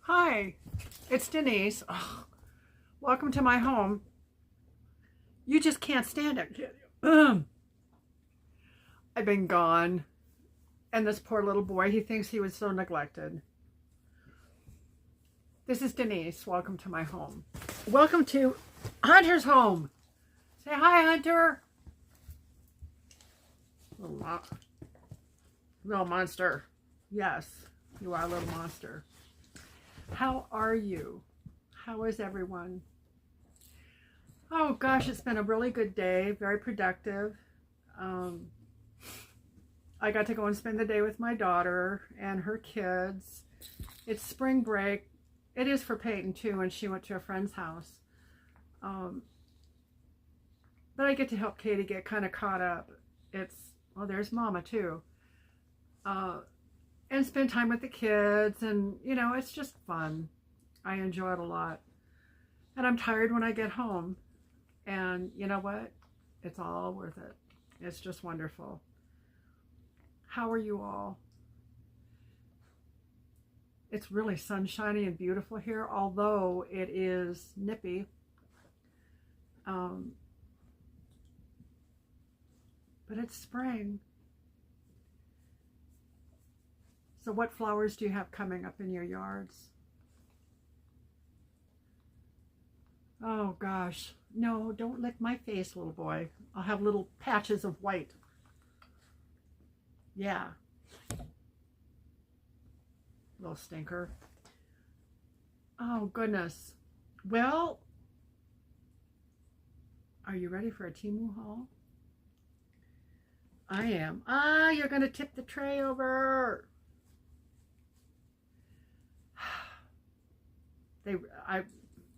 Hi, it's Denise. Oh, welcome to my home. You just can't stand it, can you? I've been gone, and this poor little boy, he thinks he was so neglected. This is Denise. Welcome to my home. Welcome to Hunter's home. Say hi, Hunter. Little monster. Yes, you are a little monster. How are you? How is everyone? Oh gosh, it's been a really good day, very productive. I got to go and spend the day with my daughter and her kids. It's spring break. It is for Peyton too, and she went to a friend's house. But I get to help Katie get kind of caught up. Well, there's Mama too. And spend time with the kids, and it's just fun. I enjoy it a lot. And I'm tired when I get home. And you know what? It's all worth it. It's just wonderful. How are you all? It's really sunshiny and beautiful here, although it is nippy. But it's spring. So what flowers do you have coming up in your yards? Oh gosh, no, don't lick my face, little boy. I'll have little patches of white. Yeah. Little stinker. Oh goodness. Well, are you ready for a Temu haul? I am. You're going to tip the tray over.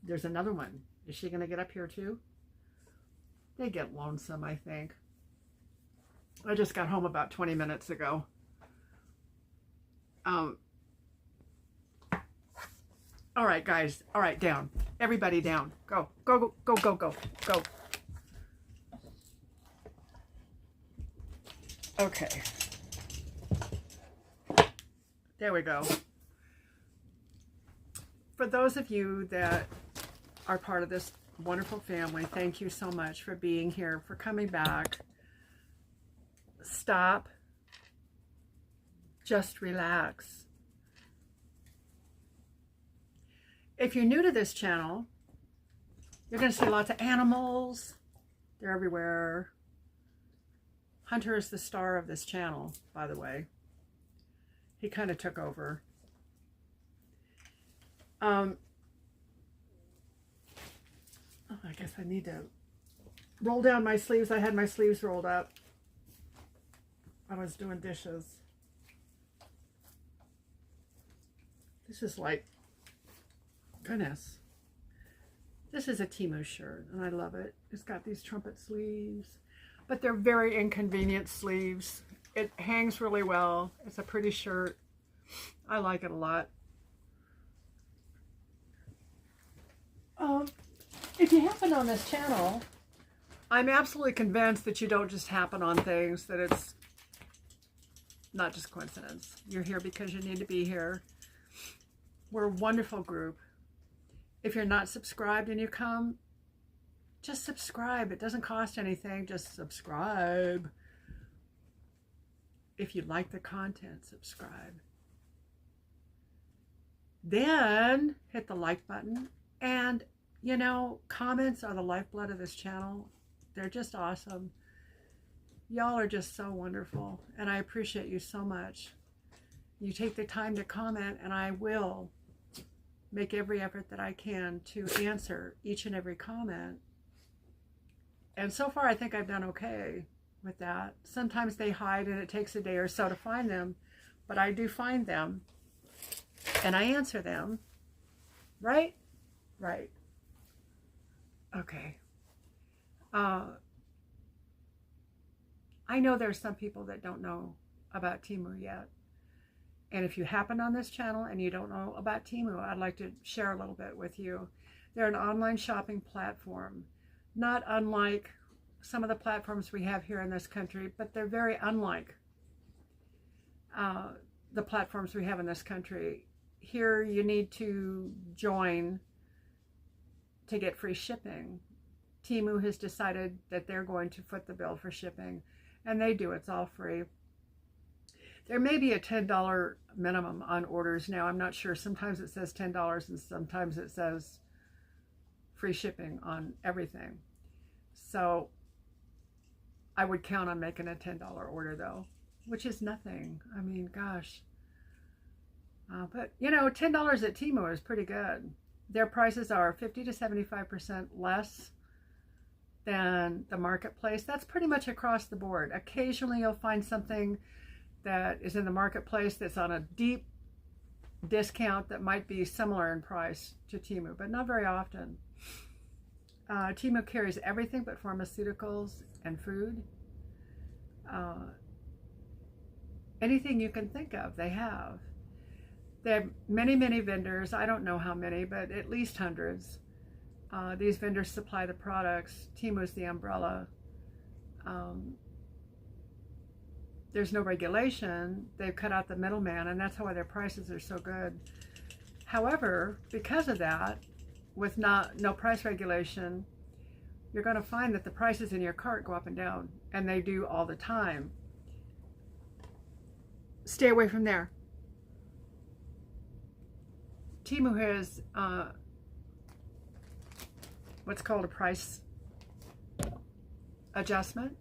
There's another one. Is she going to get up here too? They get lonesome, I think. I just got home about 20 minutes ago. All right, guys. All right, down. Everybody down. Go, go, go, go, go, go, go. Okay. There we go. For those of you that are part of this wonderful family, thank you so much for being here, for coming back. Stop. Just relax. If you're new to this channel, you're going to see lots of animals. They're everywhere. Hunter is the star of this channel, by the way. He kind of took over. I guess I need to roll down my sleeves. I had my sleeves rolled up. I was doing dishes. This is like, goodness. This is a Temu shirt, and I love it. It's got these trumpet sleeves, but they're very inconvenient sleeves. It hangs really well. It's a pretty shirt. I like it a lot. If you happen on this channel, I'm absolutely convinced that you don't just happen on things, that it's not just coincidence. You're here because you need to be here. We're a wonderful group. If you're not subscribed and you come, just subscribe. It doesn't cost anything. Just subscribe. If you like the content, subscribe. Then hit the like button. And comments are the lifeblood of this channel. They're just awesome. Y'all are just so wonderful, and I appreciate you so much. You take the time to comment, and I will make every effort that I can to answer each and every comment. And so far, I think I've done okay with that. Sometimes they hide, and it takes a day or so to find them, but I do find them, and I answer them. Right? Right. Okay. I know there's some people that don't know about Temu yet. And if you happen on this channel and you don't know about Temu, I'd like to share a little bit with you. They're an online shopping platform, not unlike some of the platforms we have here in this country, but they're very unlike the platforms we have in this country. here you need to join to get free shipping. Temu has decided that they're going to foot the bill for shipping, and they do. It's all free. There may be a $10 minimum on orders now. I'm not sure. Sometimes it says $10 and sometimes it says free shipping on everything. So I would count on making a $10 order though, which is nothing. I mean, gosh. But you know, $10 at Temu is pretty good. Their prices are 50 to 75% less than the marketplace. That's pretty much across the board. Occasionally you'll find something that is in the marketplace that's on a deep discount that might be similar in price to Temu, but not very often. Temu carries everything but pharmaceuticals and food. Anything you can think of, they have. They have many, many vendors. I don't know how many, but at least hundreds. These vendors supply the products. Temu is the umbrella. There's no regulation. They've cut out the middleman, and that's why their prices are so good. However, because of that, with no price regulation, you're going to find that the prices in your cart go up and down, and they do all the time. Stay away from there. Temu has what's called a price adjustment.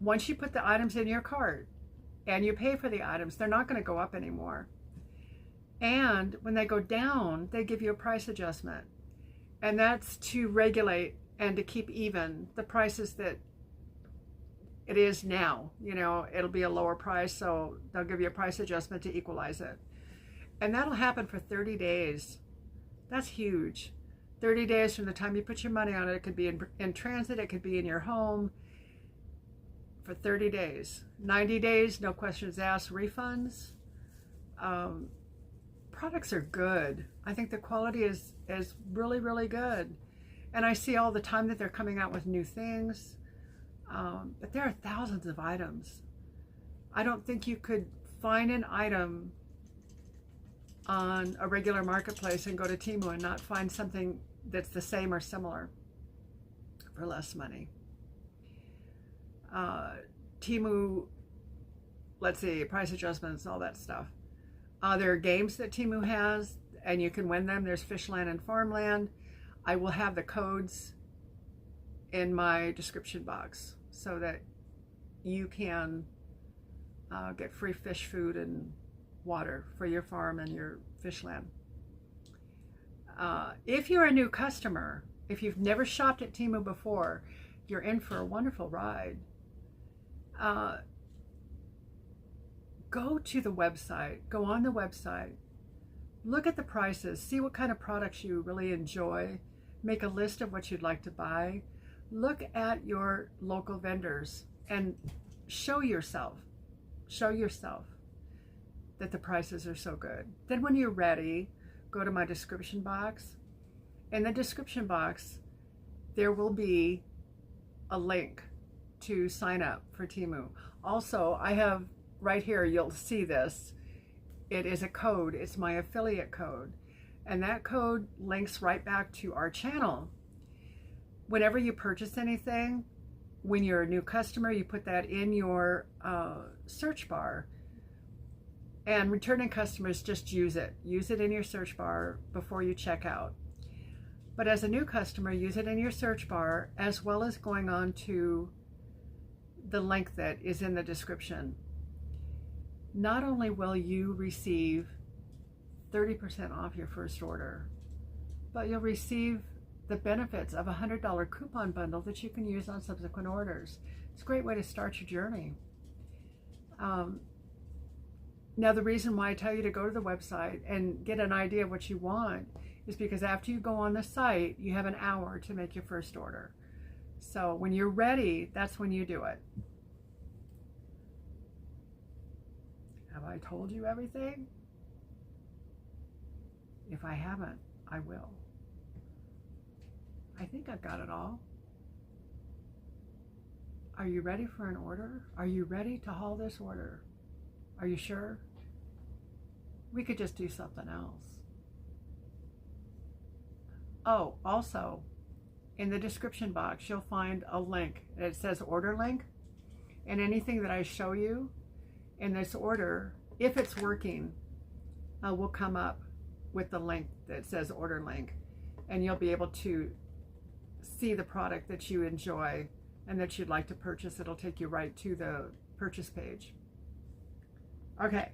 Once you put the items in your cart and you pay for the items, they're not going to go up anymore. And when they go down, they give you a price adjustment. And that's to regulate and to keep even the prices that it is now. You know, it'll be a lower price, so they'll give you a price adjustment to equalize it. And that'll happen for 30 days. That's huge. 30 days from the time you put your money on it. It could be in transit, it could be in your home. For 30 days. 90 days, no questions asked, refunds. Products are good. I think the quality is really, really good. And I see all the time that they're coming out with new things. But there are thousands of items. I don't think you could find an item on a regular marketplace and go to Temu and not find something that's the same or similar for less money. Temu, let's see, price adjustments, all that stuff. There are games that Temu has, and you can win them. There's Fishland and Farmland. I will have the codes in my description box so that you can get free fish food and water for your farm and your fishland. If you're a new customer, if you've never shopped at Temu before, you're in for a wonderful ride. Go to the website, go on the website, look at the prices, see what kind of products you really enjoy, make a list of what you'd like to buy, look at your local vendors and show yourself that the prices are so good. Then when you're ready, go to my description box. In the description box, there will be a link to sign up for Temu. Also, I have right here, you'll see this. It is a code. It's my affiliate code. And that code links right back to our channel. Whenever you purchase anything, when you're a new customer, you put that in your search bar. And returning customers, just use it. Use it in your search bar before you check out. But as a new customer, use it in your search bar as well as going on to the link that is in the description. Not only will you receive 30% off your first order, but you'll receive the benefits of a $100 coupon bundle that you can use on subsequent orders. It's a great way to start your journey. Now, the reason why I tell you to go to the website and get an idea of what you want is because after you go on the site, you have an hour to make your first order. So when you're ready, that's when you do it. Have I told you everything? If I haven't, I will. I think I've got it all. Are you ready for an order? Are you ready to haul this order? Are you sure? we could just do something else. Oh, also, in the description box, you'll find a link. It says order link. And anything that I show you in this order, if it's working, will come up with the link that says order link. And you'll be able to see the product that you enjoy and that you'd like to purchase. It'll take you right to the purchase page. Okay.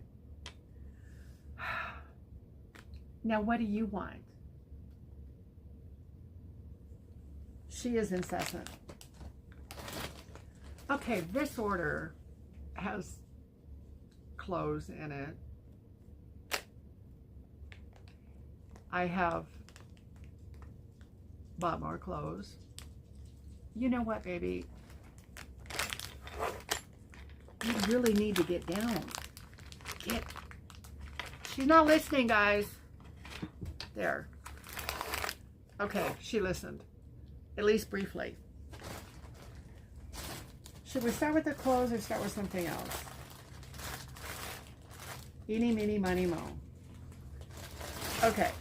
Now, what do you want? She is incessant. Okay, this order has clothes in it. I have bought more clothes. You know what, baby? You really need to get down. She's not listening, guys. There. Okay, she listened. At least briefly. Should we start with the clothes or start with something else? Eeny, meeny, miny, mo. Okay.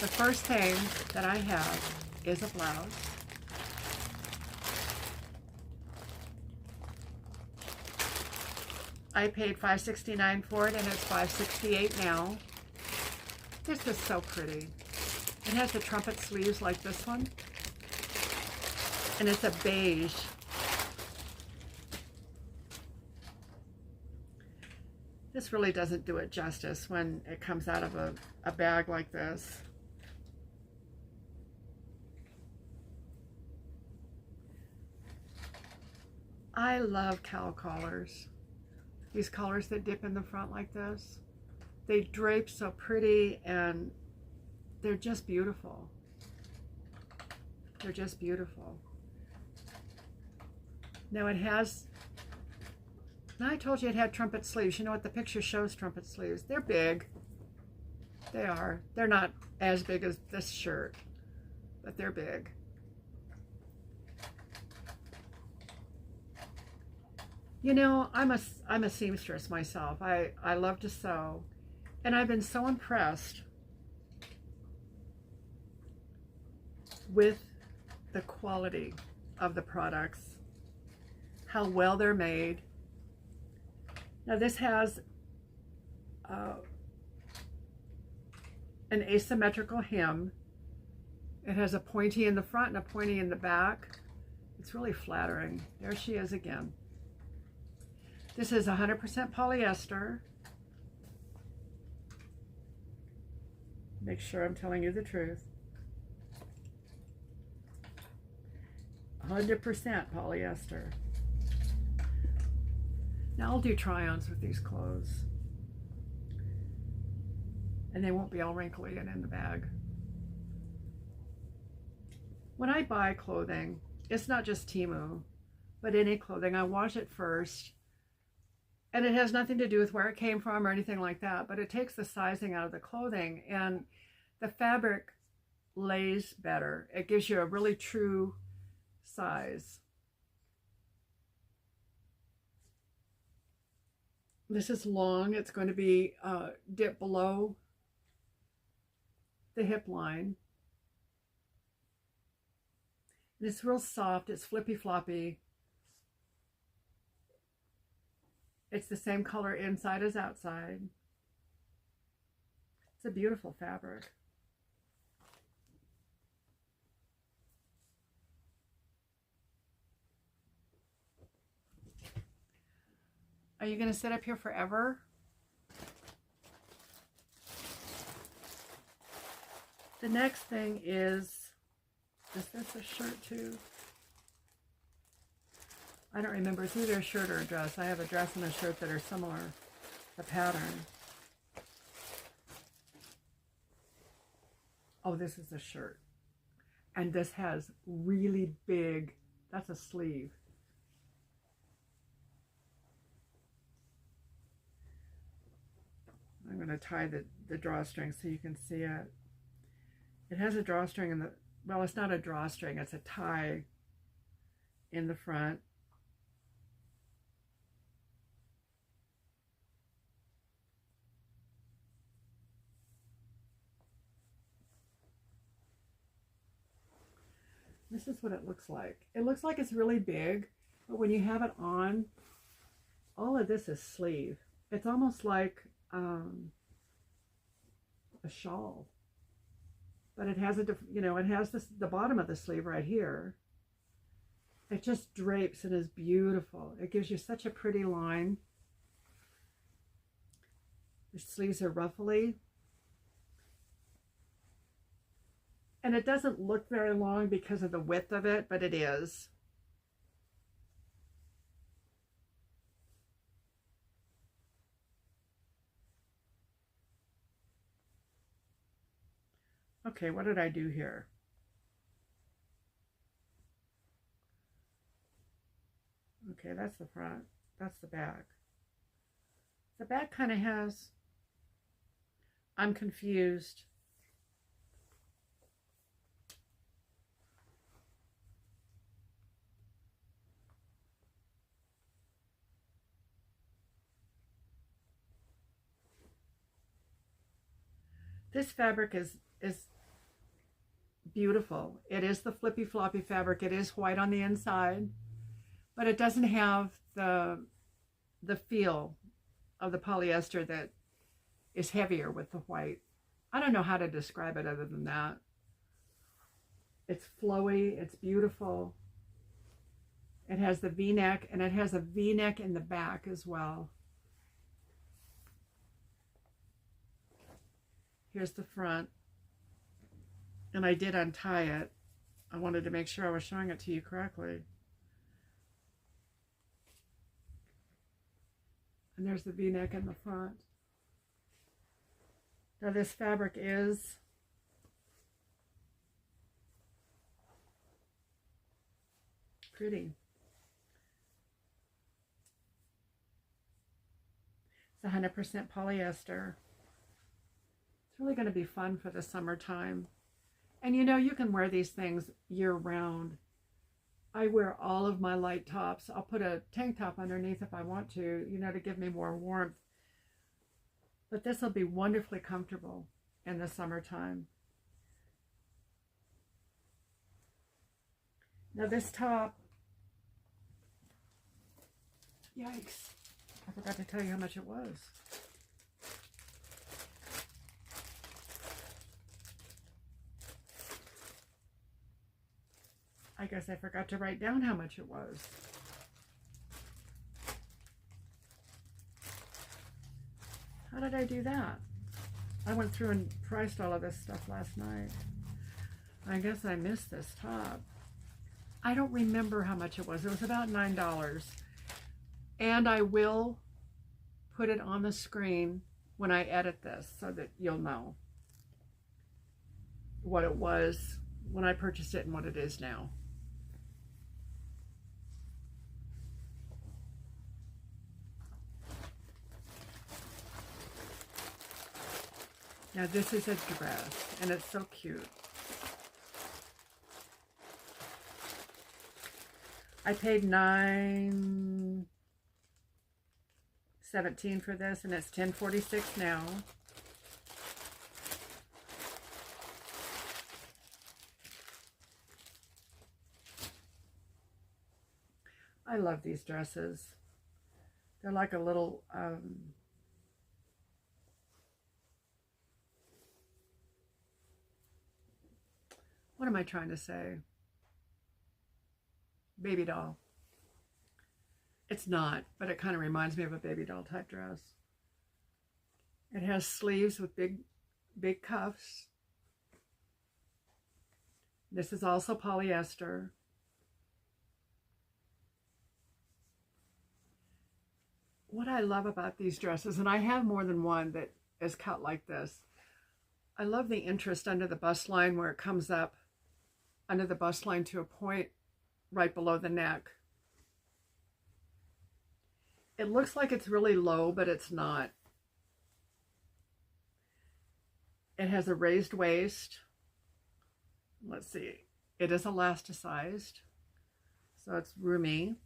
The first thing that I have is a blouse. I paid $5.69 for it, and it's $5.68 now. This is so pretty. It has the trumpet sleeves like this one. And it's a beige. This really doesn't do it justice when it comes out of a bag like this. I love cow collars. These collars that dip in the front like this. They drape so pretty and they're just beautiful. They're just beautiful. Now it has, now I told you it had trumpet sleeves. You know what, the picture shows trumpet sleeves. They're big. They are. They're not as big as this shirt, but they're big. You know, I'm a seamstress myself. I love to sew, and I've been so impressed with the quality of the products, how well they're made. Now this has an asymmetrical hem. It has a pointy in the front and a pointy in the back. It's really flattering. There she is again. This is 100% polyester. Make sure I'm telling you the truth. 100% polyester. Now I'll do try-ons with these clothes. And they won't be all wrinkly and in the bag. When I buy clothing, it's not just Temu, but any clothing, I wash it first. And it has nothing to do with where it came from or anything like that, but it takes the sizing out of the clothing and the fabric lays better. It gives you a really true size. This is long. It's going to be dipped below the hip line. And it's real soft. It's flippy floppy. It's the same color inside as outside. It's a beautiful fabric. Are you going to sit up here forever? The next thing is this a shirt too? I don't remember. It's either a shirt or a dress. I have a dress and a shirt that are similar, the pattern. Oh, this is a shirt. And this has really big, that's a sleeve. I'm going to tie the drawstring so you can see it. It has a drawstring in the, well, it's not a drawstring, it's a tie in the front. this is what it looks like. It looks like it's really big, but when you have it on, all of this is sleeve. It's almost like a shawl, but it has a it has the bottom of the sleeve right here. It just drapes and is beautiful. It gives you such a pretty line. The sleeves are ruffly. And it doesn't look very long because of the width of it, but it is. Okay, what did I do here? Okay, that's the front. That's the back. The back kind of has, I'm confused. This fabric is beautiful. It is the flippy floppy fabric. It is white on the inside, but it doesn't have the feel of the polyester that is heavier with the white. I don't know how to describe it other than that. It's flowy, it's beautiful. It has the V-neck, and it has a V-neck in the back as well. Here's the front. And I did untie it. I wanted to make sure I was showing it to you correctly. And there's the V-neck in the front. Now this fabric is pretty. It's 100% polyester. It's really going to be fun for the summertime. And you know, you can wear these things year round. I wear all of my light tops. I'll put a tank top underneath if I want to, you know, to give me more warmth. But this will be wonderfully comfortable in the summertime. Now this top, yikes, I forgot to tell you how much it was. I guess I forgot to write down how much it was. How did I do that? I went through and priced all of this stuff last night. I guess I missed this top. I don't remember how much it was. It was about $9. And I will put it on the screen when I edit this so that you'll know what it was when I purchased it and what it is now. Now this is a dress, and it's so cute. I paid $9.17 for this, and it's $10.46 now. I love these dresses. They're like a little what am I trying to say? Baby doll. It's not, but it kind of reminds me of a baby doll type dress. It has sleeves with big cuffs. This is also polyester. What I love about these dresses, and I have more than one that is cut like this, I love the interest under the bust line where it comes up under the bust line to a point right below the neck. It looks like it's really low, but it's not. It has a raised waist. Let's see. It is elasticized, so it's roomy.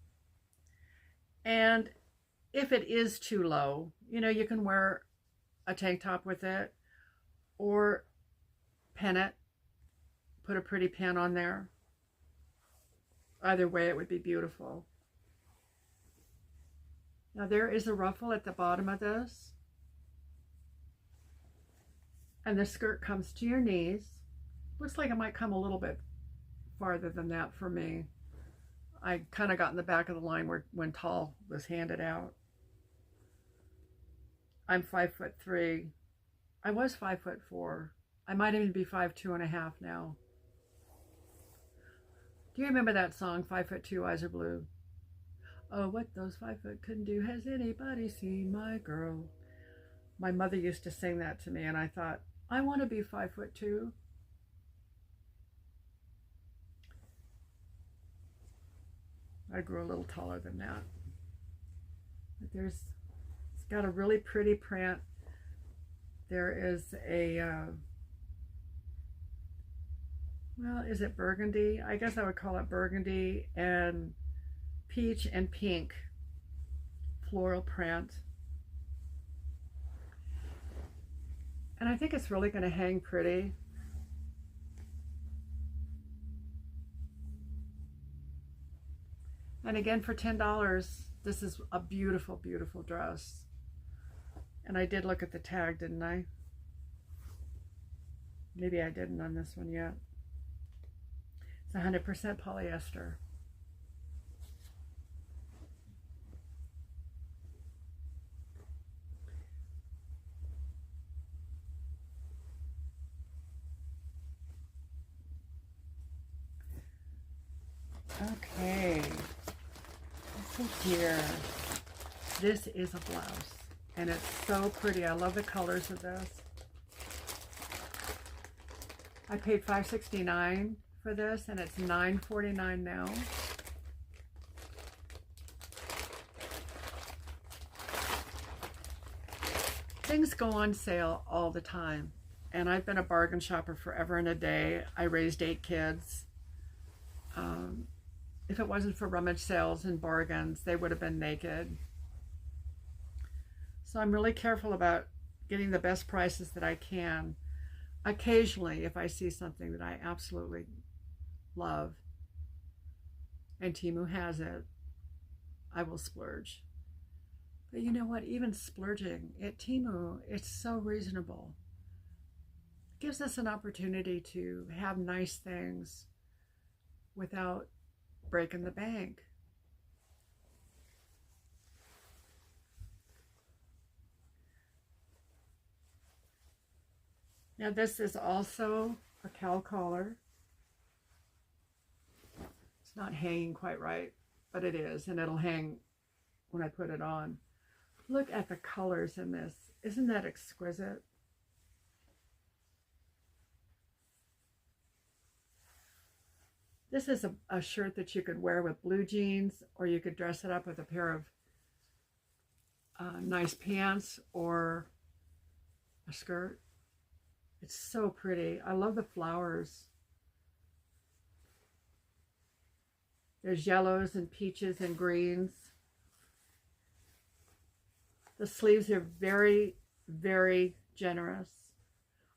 And if it is too low, you know, you can wear a tank top with it or pin it, put a pretty pin on there. Either way, it would be beautiful. Now there is a ruffle at the bottom of this. And the skirt comes to your knees. Looks like it might come a little bit farther than that for me. I kind of got in the back of the line when tall was handed out. I'm 5'3". I was 5'4". I might even be 5'2.5" now. Do you remember that song, 5'2", Eyes Are Blue? Oh, what those 5 foot couldn't do, has anybody seen my girl? My mother used to sing that to me, and I thought, I want to be 5'2". I grew a little taller than that. But it's got a really pretty print. There is a, well, is it burgundy? I guess I would call it burgundy and peach and pink floral print. And I think it's really going to hang pretty. And again, for $10, this is a beautiful, beautiful dress. And I did look at the tag, didn't I? Maybe I didn't on this one yet. It's 100% polyester. Okay, so here, this is a blouse, and it's so pretty. I love the colors of this. I paid $5.69 for this, and it's $9.49 now. Things go on sale all the time, and I've been a bargain shopper forever and a day. I raised 8 kids. If it wasn't for rummage sales and bargains, they would have been naked. So I'm really careful about getting the best prices that I can. Occasionally, if I see something that I absolutely love, and Temu has it, I will splurge. But you know what? Even splurging at Temu, it's so reasonable. It gives us an opportunity to have nice things without breaking the bank. Now this is also a cowl collar. It's not hanging quite right, but it is, and it'll hang when I put it on. Look at the colors in this. Isn't that exquisite? This is a shirt that you could wear with blue jeans, or you could dress it up with a pair of nice pants or a skirt. It's so pretty. I love the flowers. There's yellows and peaches and greens. The sleeves are very, very generous.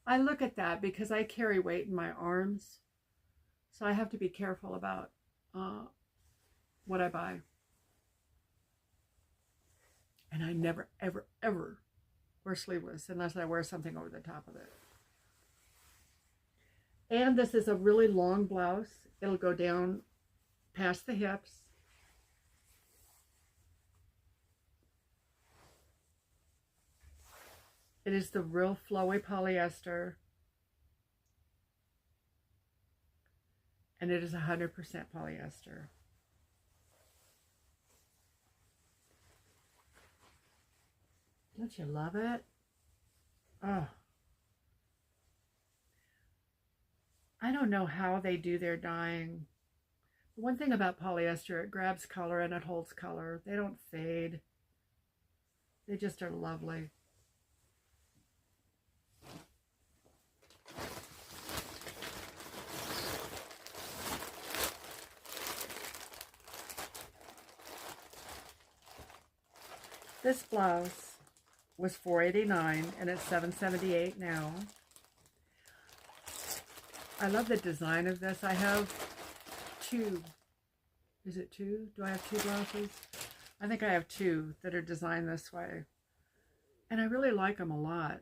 I look at that because I carry weight in my arms. So I have to be careful about what I buy. And I never, ever, ever wear sleeveless unless I wear something over the top of it. And this is a really long blouse. It'll go down past the hips. It is the real flowy polyester. And it is 100% polyester. Don't you love it? Oh. I don't know how they do their dyeing. One thing about polyester, it grabs color and it holds color. They don't fade. They just are lovely. This blouse was $4.89 and it's $7.78 now. I love the design of this. I have 2 Is it 2? Do I have 2 blouses? I think I have 2 that are designed this way. And I really like them a lot.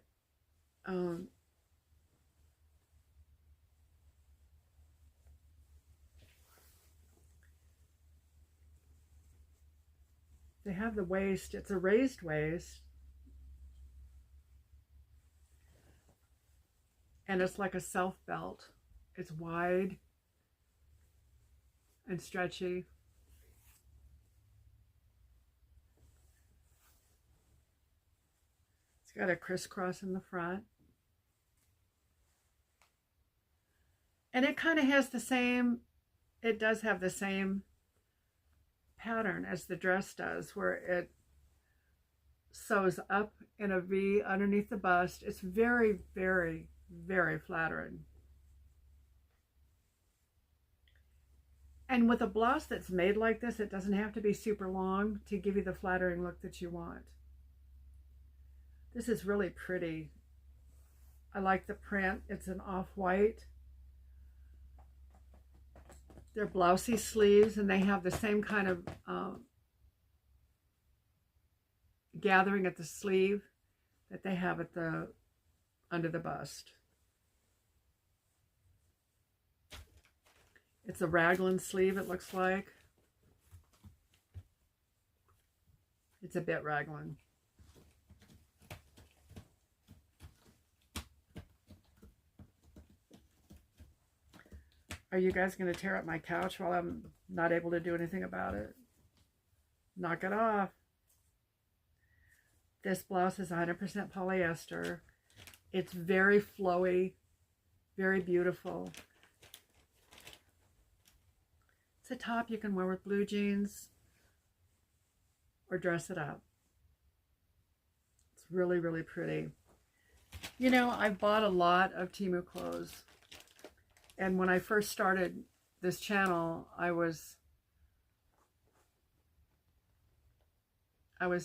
They have the waist. It's a raised waist. And it's like a self belt. It's wide and stretchy. It's got a crisscross in the front. And it kind of has the same, it does have the same pattern as the dress does, where it sews up in a V underneath the bust. It's very, very, very flattering. And with a blouse that's made like this, it doesn't have to be super long to give you the flattering look that you want. This is really pretty. I like the print. It's an off-white. They're blousey sleeves, and they have the same kind of gathering at the sleeve that they have at the under the bust. It's a raglan sleeve, it looks like. It's a bit raglan. Are you guys going to tear up my couch while I'm not able to do anything about it? Knock it off. This blouse is 100% polyester. It's very flowy, very beautiful. It's a top you can wear with blue jeans or dress it up. It's really, really pretty. You know, I've bought a lot of Temu clothes. And when I first started this channel, I was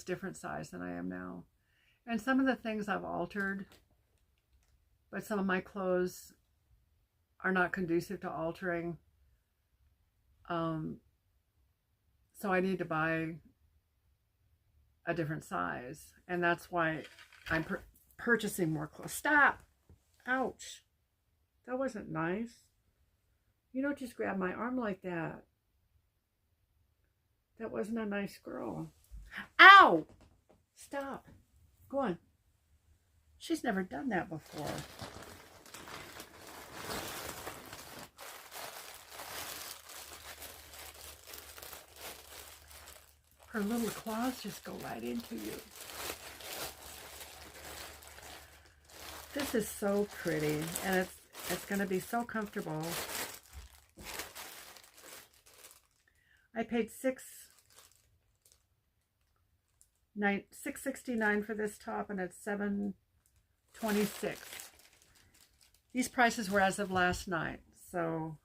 different size than I am now. And some of the things I've altered, but some of my clothes are not conducive to altering. So I need to buy a different size. And that's why I'm purchasing more clothes. Stop! Ouch! That wasn't nice. You don't just grab my arm like that. That wasn't a nice girl. Ow! Stop. Go on. She's never done that before. Her little claws just go right into you. This is so pretty, and it's going to be so comfortable. I paid $6.69 for this top, and it's $7.26. These prices were as of last night. So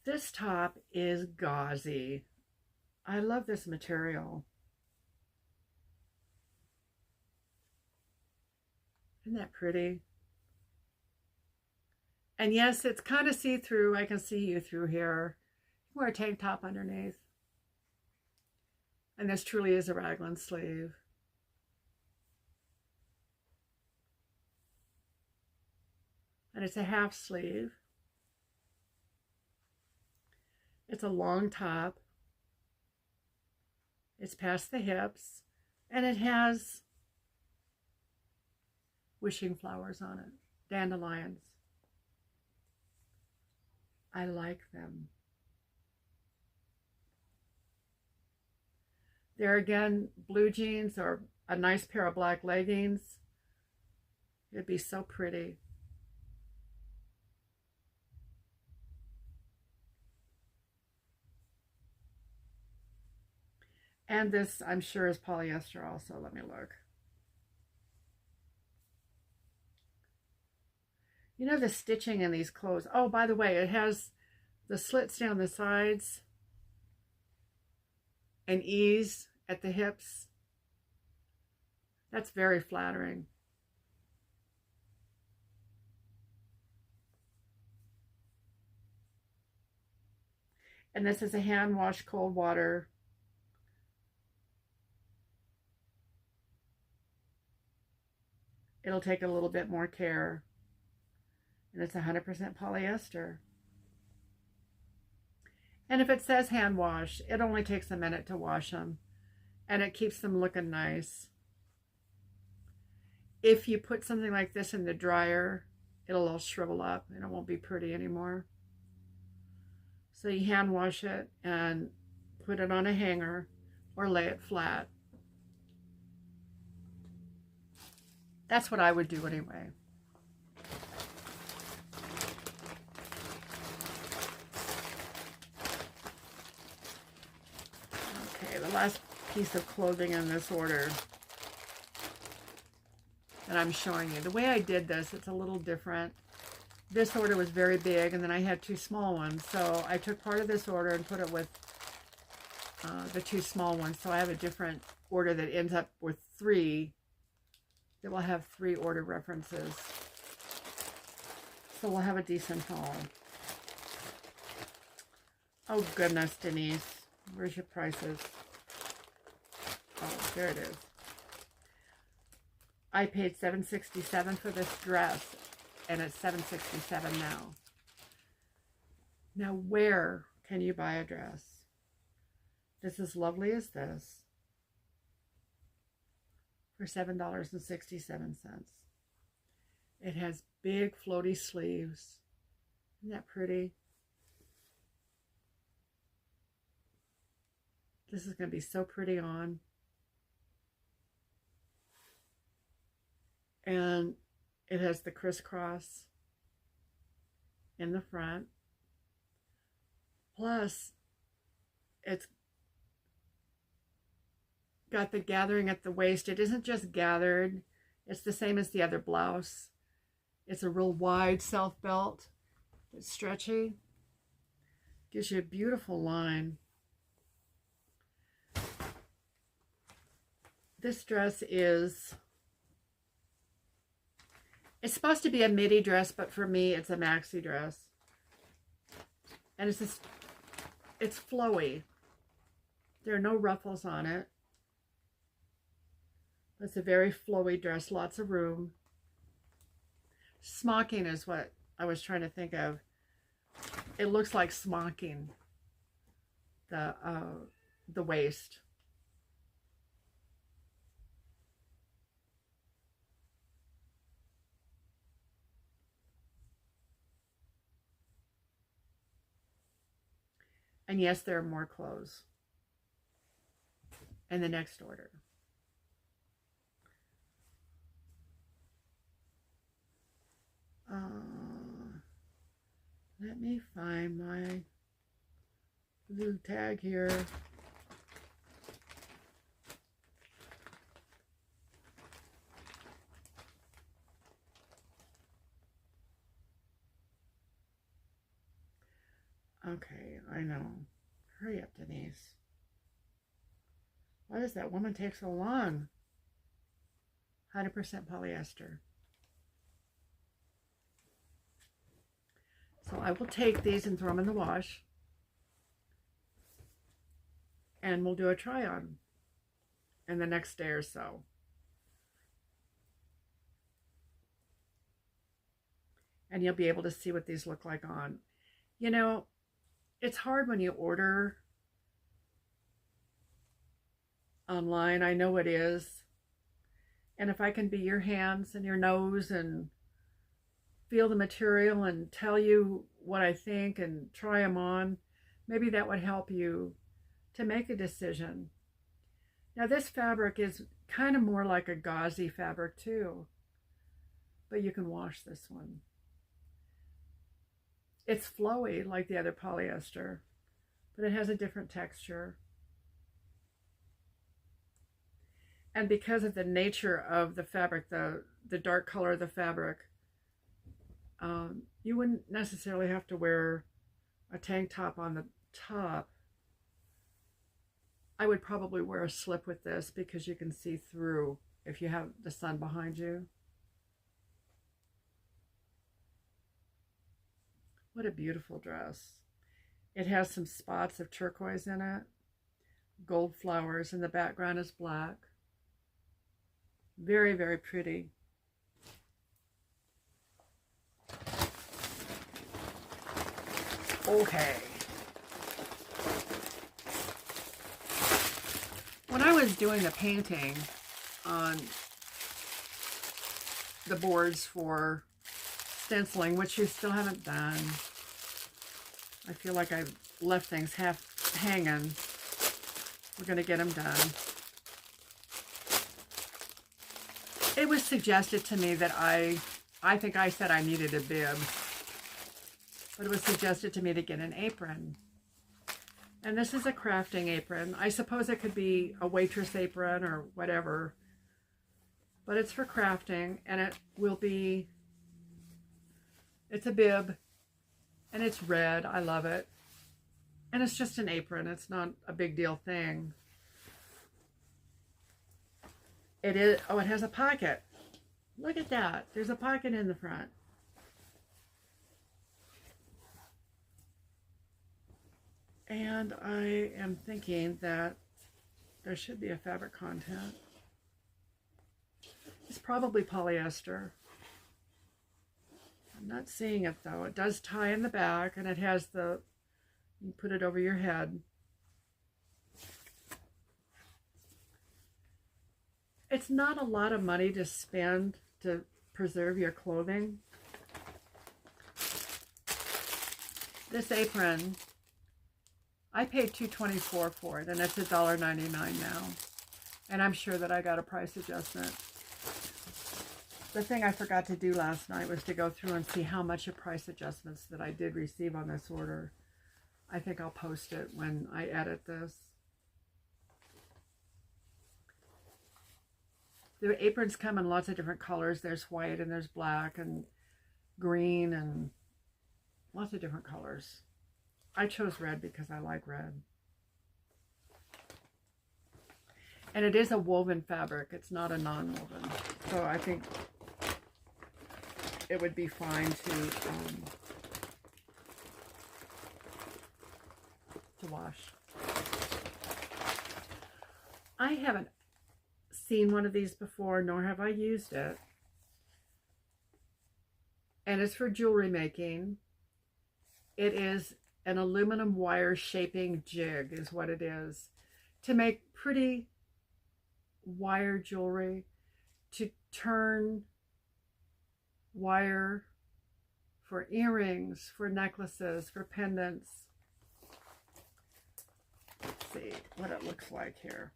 this top is gauzy. I love this material. Isn't that pretty? And yes, it's kind of see-through. I can see you through here. You wear a tank top underneath. And this truly is a raglan sleeve. And it's a half sleeve. It's a long top. It's past the hips. And it has wishing flowers on it. Dandelions. I like them. There again, blue jeans or a nice pair of black leggings. It'd be so pretty. And this, I'm sure, is polyester also. Let me look. You know the stitching in these clothes. Oh, by the way, it has the slits down the sides and ease at the hips. That's very flattering. And this is a hand wash cold water. It'll take a little bit more care. And it's 100% polyester. And if it says hand wash, it only takes a minute to wash them. And it keeps them looking nice. If you put something like this in the dryer, it'll all shrivel up and it won't be pretty anymore. So you hand wash it and put it on a hanger or lay it flat. That's what I would do anyway. Okay, the last piece of clothing in this order that I'm showing you. The way I did this, it's a little different. This order was very big, and then I had 2 small ones. So I took part of this order and put it with the 2 small ones. So I have a different order that ends up with 3. That will have 3 order references. So we'll have a decent haul. Oh goodness, Denise. Where's your prices? Oh, there it is. I paid $7.67 for this dress, and it's $7.67 now. Now, where can you buy a dress that's as lovely as this for $7.67? It has big floaty sleeves. Isn't that pretty? This is going to be so pretty on. And it has the crisscross in the front. Plus, it's got the gathering at the waist. It isn't just gathered. It's the same as the other blouse. It's a real wide self belt. It's stretchy. Gives you a beautiful line. This dress is... It's supposed to be a midi dress, but for me, it's a maxi dress. And it's flowy. There are no ruffles on it. It's a very flowy dress, lots of room. Smocking is what I was trying to think of. It looks like smocking, the waist. And yes, there are more clothes in the next order. Let me find my blue tag here. Okay, I know. Hurry up, Denise. Why does that woman take so long? 100% polyester. So I will take these and throw them in the wash. And we'll do a try on in the next day or so. And you'll be able to see what these look like on. You know, it's hard when you order online. I know it is. And if I can be your hands and your nose and feel the material and tell you what I think and try them on, maybe that would help you to make a decision. Now this fabric is kind of more like a gauzy fabric too, but you can wash this one. It's flowy like the other polyester, but it has a different texture. And because of the nature of the fabric, the dark color of the fabric, you wouldn't necessarily have to wear a tank top on the top. I would probably wear a slip with this because you can see through if you have the sun behind you. What a beautiful dress. It has some spots of turquoise in it, gold flowers, and the background is black. Very, very pretty. Okay. When I was doing the painting on the boards for stenciling, which you still haven't done, I feel like I've left things half hanging. We're going to get them done. It was suggested to me that I think I said I needed a bib, but it was suggested to me to get an apron. And this is a crafting apron. I suppose it could be a waitress apron or whatever, but it's for crafting, and it will be, it's a bib, and it's red. I love it. And it's just an apron. It's not a big deal thing. It is, oh, it has a pocket. Look at that. There's a pocket in the front. And I am thinking that there should be a fabric content. It's probably polyester. I'm not seeing it though. It does tie in the back, and it has the, you put it over your head. It's not a lot of money to spend to preserve your clothing. This apron, I paid $2.24 for it, and it's $1.99 now. And I'm sure that I got a price adjustment. The thing I forgot to do last night was to go through and see how much of price adjustments that I did receive on this order. I think I'll post it when I edit this. The aprons come in lots of different colors. There's white and there's black and green and lots of different colors. I chose red because I like red. And it is a woven fabric. It's not a non-woven. So I think it would be fine to wash. I haven't seen one of these before, nor have I used it. And it's for jewelry making. It is an aluminum wire shaping jig is what it is. To make pretty wire jewelry, to turn wire for earrings, for necklaces, for pendants. Let's see what it looks like here.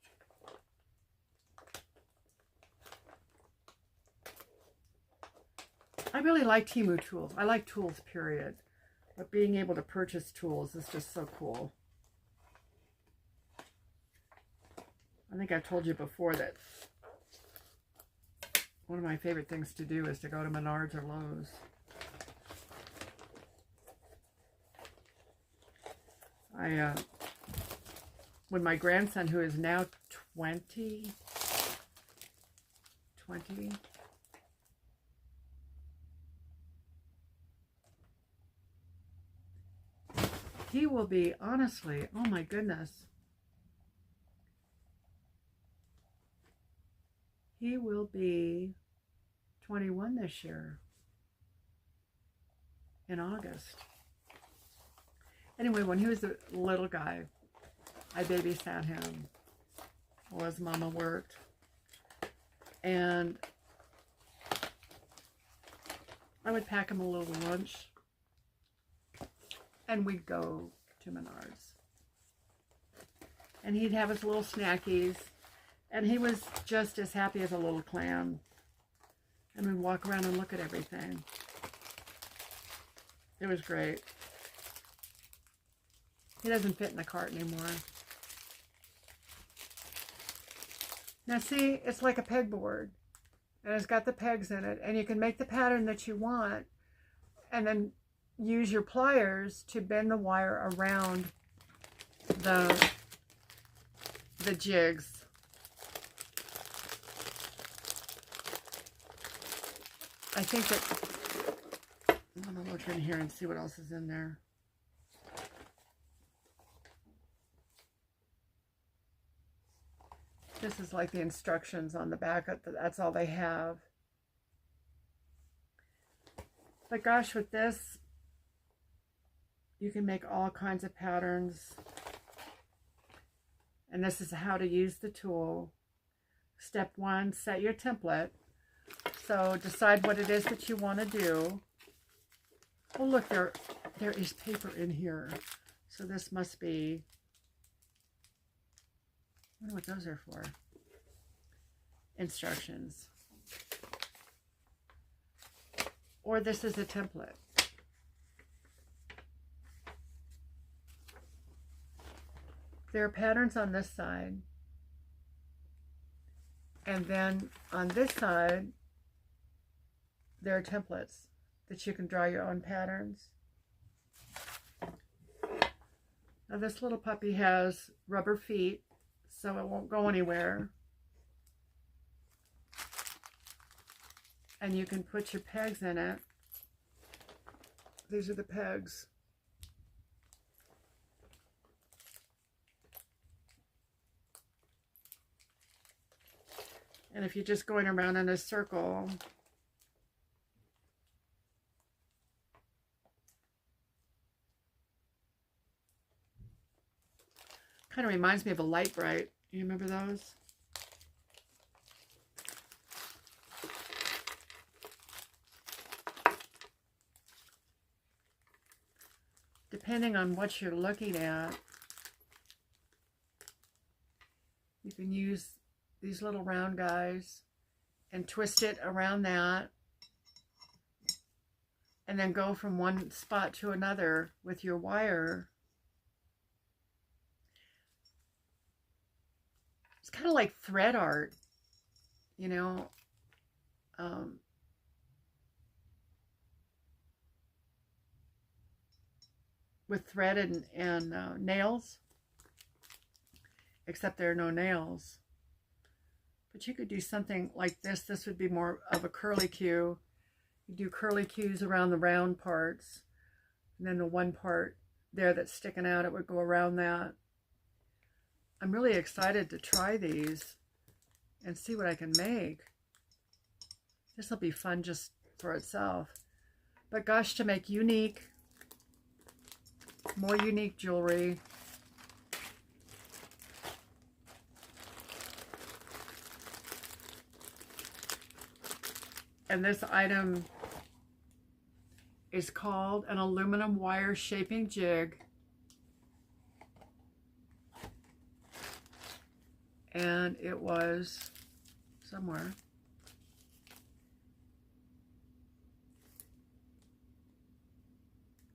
I really like Temu tools. I like tools, period. But being able to purchase tools is just so cool. I think I've told you before that one of my favorite things to do is to go to Menards or Lowe's. When my grandson, who is now 20, he will be, honestly, oh my goodness. He will be 21 this year in August. Anyway, when he was a little guy, I babysat him while his mama worked. And I would pack him a little lunch, and we'd go to Menards. And he'd have his little snackies, and he was just as happy as a little clam. And we'd walk around and look at everything. It was great. He doesn't fit in the cart anymore. Now see, it's like a pegboard, and it's got the pegs in it, and you can make the pattern that you want, and then use your pliers to bend the wire around the jigs. I think that, I'm going to look in here and see what else is in there. This is like the instructions on the back. That's all they have. But gosh, with this, you can make all kinds of patterns. And this is how to use the tool. Step 1, set your template. So decide what it is that you want to do. Oh, look, there is paper in here. So this must be, I wonder what those are for. Instructions. Or this is a template. There are patterns on this side. And then on this side, there are templates that you can draw your own patterns. Now this little puppy has rubber feet, so it won't go anywhere. And you can put your pegs in it. These are the pegs. And if you're just going around in a circle, kind of reminds me of a light bright. You remember those? Depending on what you're looking at, you can use these little round guys and twist it around that, and then go from one spot to another with your wire. It's kind of like thread art, you know. With thread and nails, except there are no nails. But you could do something like this. This would be more of a curlicue. You do curlicues around the round parts, and then the one part there that's sticking out, it would go around that. I'm really excited to try these and see what I can make. This will be fun just for itself. But gosh, to make unique, more unique jewelry. And this item is called an aluminum wire shaping jig. And it was somewhere.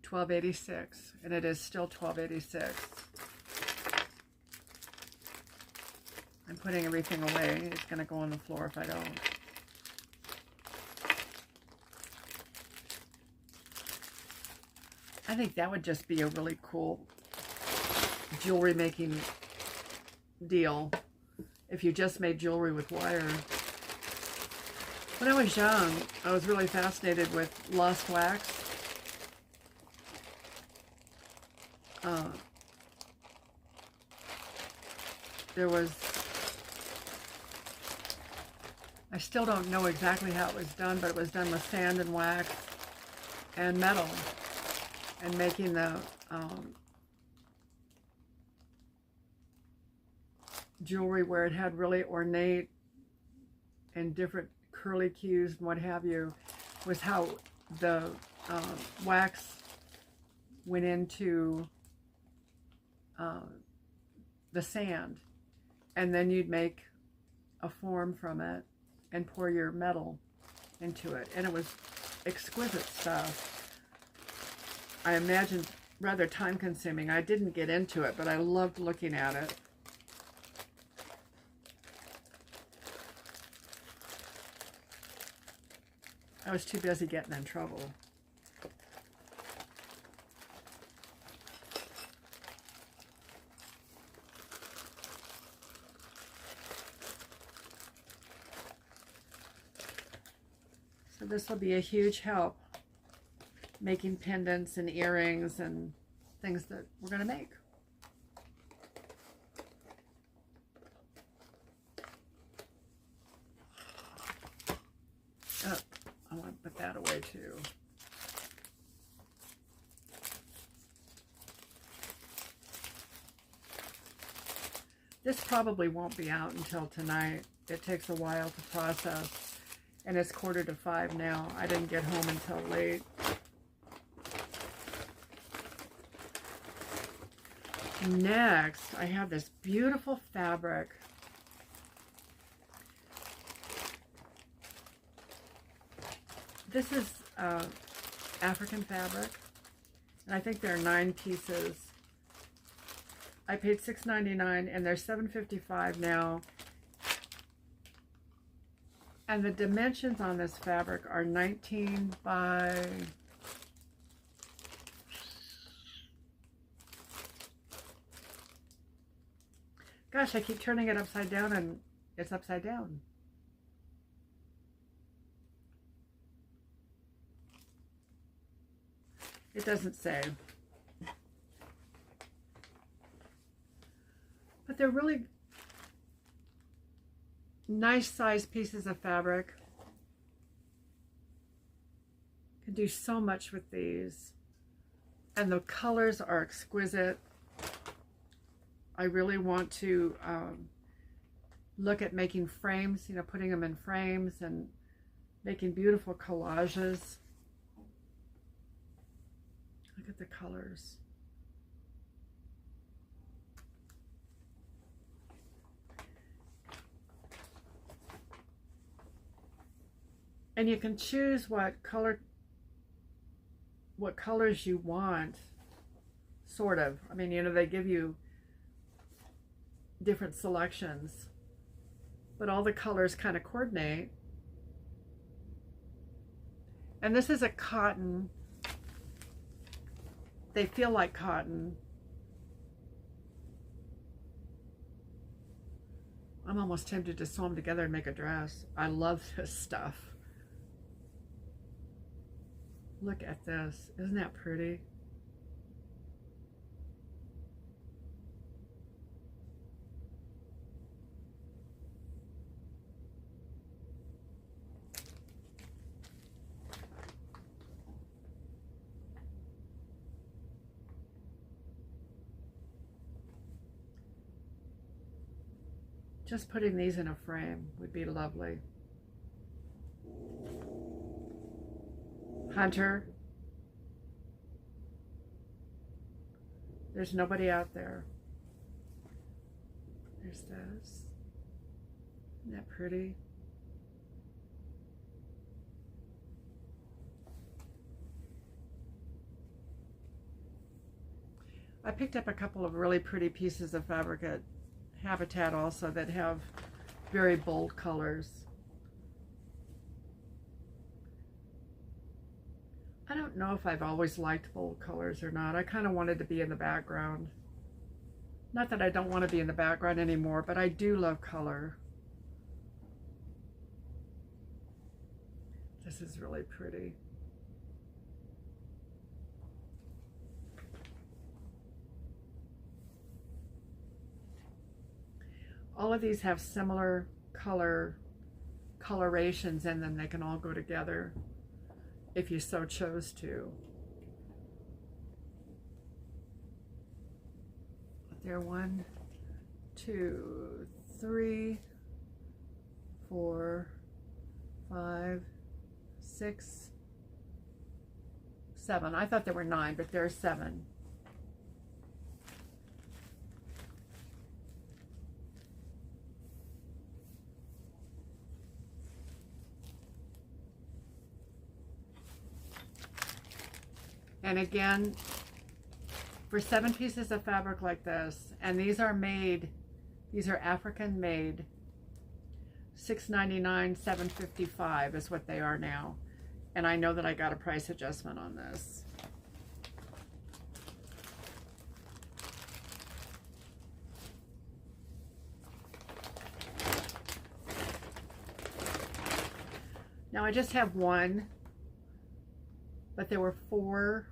$12.86, and it is still $12.86. I'm putting everything away. It's going to go on the floor if I don't. I think that would just be a really cool jewelry making deal if you just made jewelry with wire. When I was young, I was really fascinated with lost wax. There was, I still don't know exactly how it was done, but it was done with sand and wax and metal, and making the jewelry where it had really ornate and different curlicues and what have you, was how the wax went into the sand, and then you'd make a form from it and pour your metal into it, and it was exquisite stuff. I imagine rather time consuming. I didn't get into it, but I loved looking at it. I was too busy getting in trouble. So this will be a huge help making pendants and earrings and things that we're going to make. I want to put that away too. This probably won't be out until tonight. It takes a while to process. And it's 4:45 now. I didn't get home until late. Next, I have this beautiful fabric. This is African fabric. And I think there are 9 pieces. I paid $6.99 and they're $7.55 now. And the dimensions on this fabric are 19 by... Gosh, I keep turning it upside down and it's upside down. It doesn't say. But they're really nice sized pieces of fabric. Can do so much with these. And the colors are exquisite. I really want to look at making frames, you know, putting them in frames and making beautiful collages. Look at the colors. And you can choose what colors you want, sort of. I mean, you know, they give you different selections, but all the colors kind of coordinate. And this is a cotton. They feel like cotton. I'm almost tempted to sew them together and make a dress. I love this stuff. Look at this. Isn't that pretty? Just putting these in a frame would be lovely. Hunter. There's nobody out there. There's this. Isn't that pretty? I picked up a couple of really pretty pieces of fabric at Habitat also that have very bold colors. I don't know if I've always liked bold colors or not. I kind of wanted to be in the background. Not that I don't want to be in the background anymore, but I do love color. This is really pretty. All of these have similar colorations in them. They can all go together if you so chose to. There are 1, 2, 3, 4, 5, 6, 7. I thought there were 9, but there are 7. And again, for 7 pieces of fabric like this, and these are made, these are African made, $6.99, $7.55 is what they are now. And I know that I got a price adjustment on this. Now I just have one, but there were 4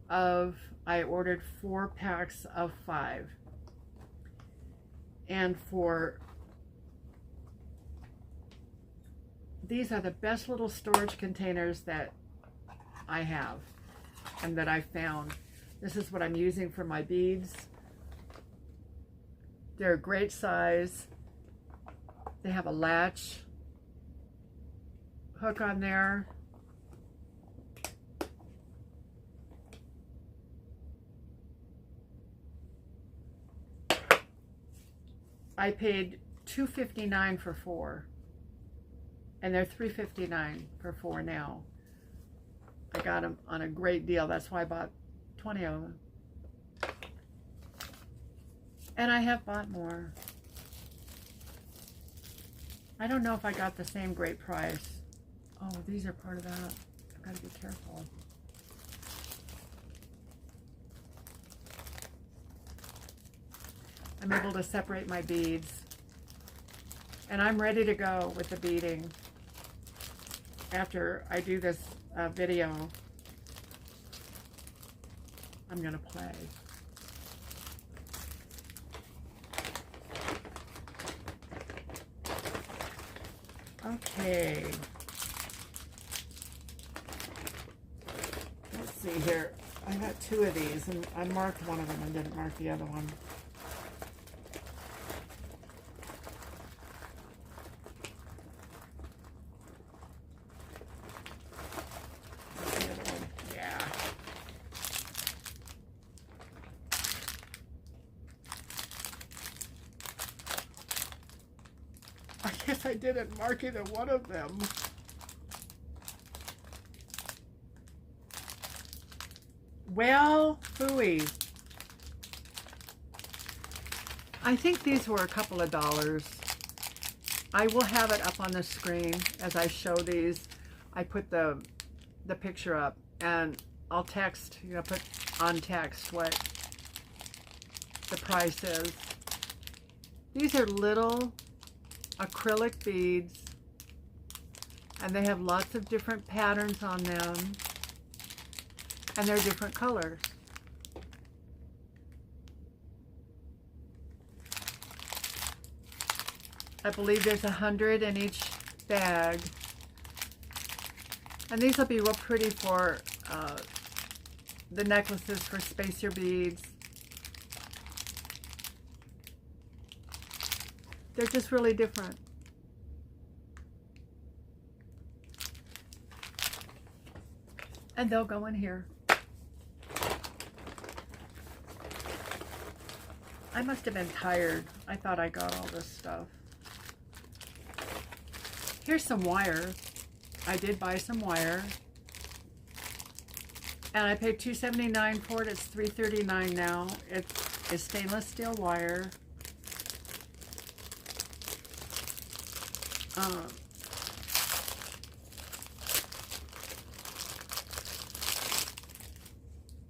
of, I ordered 4 packs of 5. And for these are the best little storage containers that I have and that I found. This is what I'm using for my beads. They're a great size. They have a latch hook on there. I paid $2.59 for 4, and they're $3.59 for 4 now. I got them on a great deal. That's why I bought 20 of them. And I have bought more. I don't know if I got the same great price. Oh, these are part of that. I've got to be careful. I'm able to separate my beads. And I'm ready to go with the beading after I do this video. I'm going to play. Okay. Let's see here. I got 2 of these, and I marked one of them and didn't mark the other one. I guess I didn't mark either one of them. Well, phooey. I think these were a couple of dollars. I will have it up on the screen as I show these. I put the picture up, and I'll text, put on text what the price is. These are little acrylic beads, and they have lots of different patterns on them, and they're different colors. I believe there's 100 in each bag, and these will be real pretty for the necklaces, for spacer beads. They're just really different. And they'll go in here. I must have been tired. I thought I got all this stuff. Here's some wire. I did buy some wire. And I paid $2.79 for it. It's $3.39 now. It's stainless steel wire.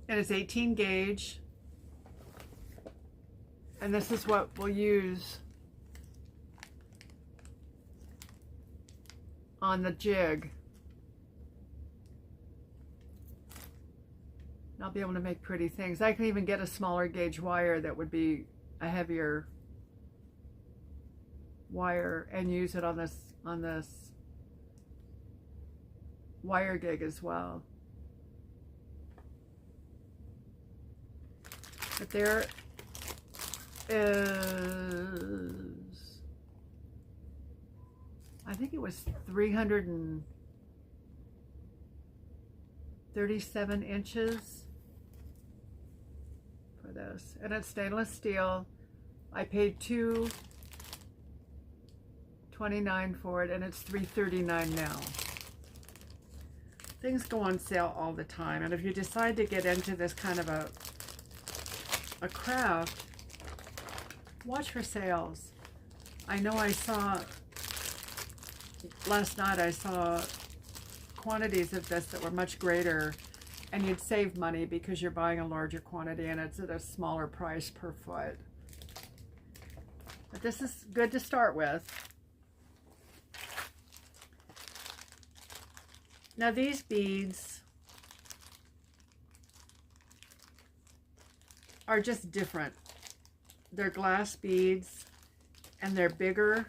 It is 18 gauge, and this is what we'll use on the jig. And I'll be able to make pretty things. I can even get a smaller gauge wire that would be a heavier wire and use it on this wire gig as well. But there is, I think it was 337 inches for this, and it's stainless steel. I paid $2.29 for it, and it's $3.39 now. Things go on sale all the time, and if you decide to get into this kind of a craft, watch for sales. I know I saw last night, I saw quantities of this that were much greater, and you'd save money because you're buying a larger quantity and it's at a smaller price per foot. But this is good to start with. Now these beads are just different. They're glass beads, and they're bigger.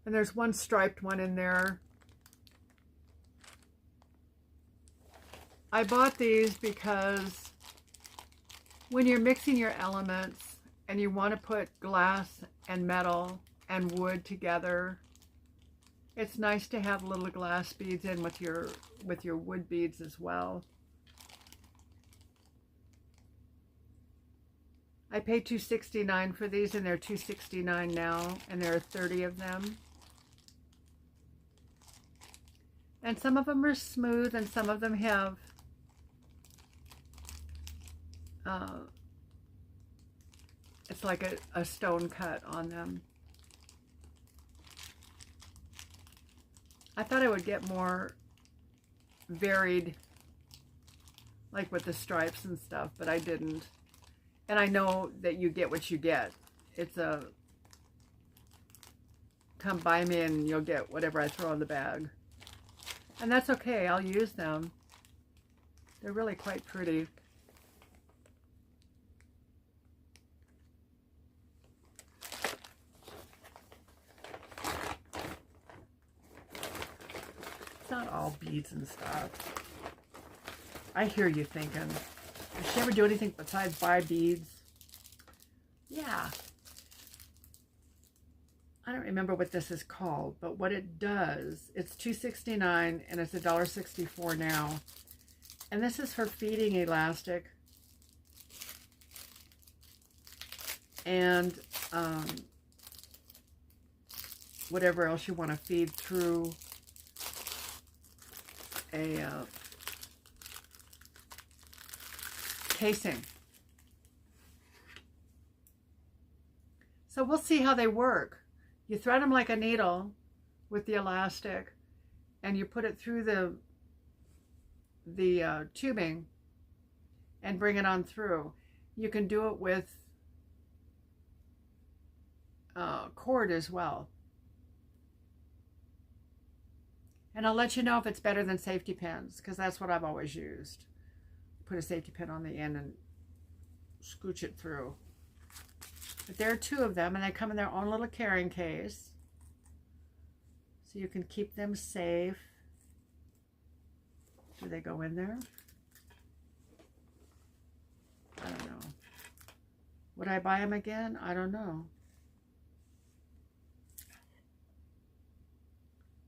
And there's one striped one in there. I bought these because when you're mixing your elements and you want to put glass and metal and wood together, it's nice to have little glass beads in with your wood beads as well. I paid $2.69 for these, and they're $2.69 now, and there are 30 of them. And some of them are smooth, and some of them have it's like a stone cut on them. I thought I would get more varied, like with the stripes and stuff, but I didn't. And I know that you get what you get. It's a, come buy me and you'll get whatever I throw in the bag. And that's okay, I'll use them. They're really quite pretty. It's not all beads and stuff. I hear you thinking, does she ever do anything besides buy beads? Yeah. I don't remember what this is called, but what it does, it's $2.69 and it's $1.64 now. And this is for feeding elastic. And whatever else you want to feed through a casing. So we'll see how they work. You thread them like a needle with the elastic, and you put it through the tubing and bring it on through. You can do it with cord as well. And I'll let you know if it's better than safety pins, because that's what I've always used. Put a safety pin on the end and scooch it through. But there are 2 of them, and they come in their own little carrying case, so you can keep them safe. Do they go in there? I don't know. Would I buy them again? I don't know.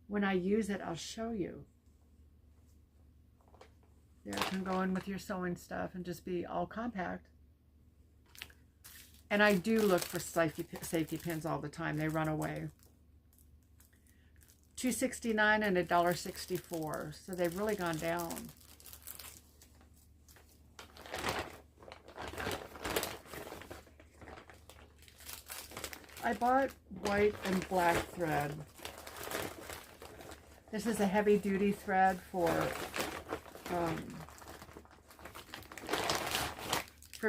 When I use it, I'll show you. There, it can go in with your sewing stuff and just be all compact. And I do look for safety pins all the time. They run away. $2.69 and $1.64. So they've really gone down. I bought white and black thread. This is a heavy duty thread for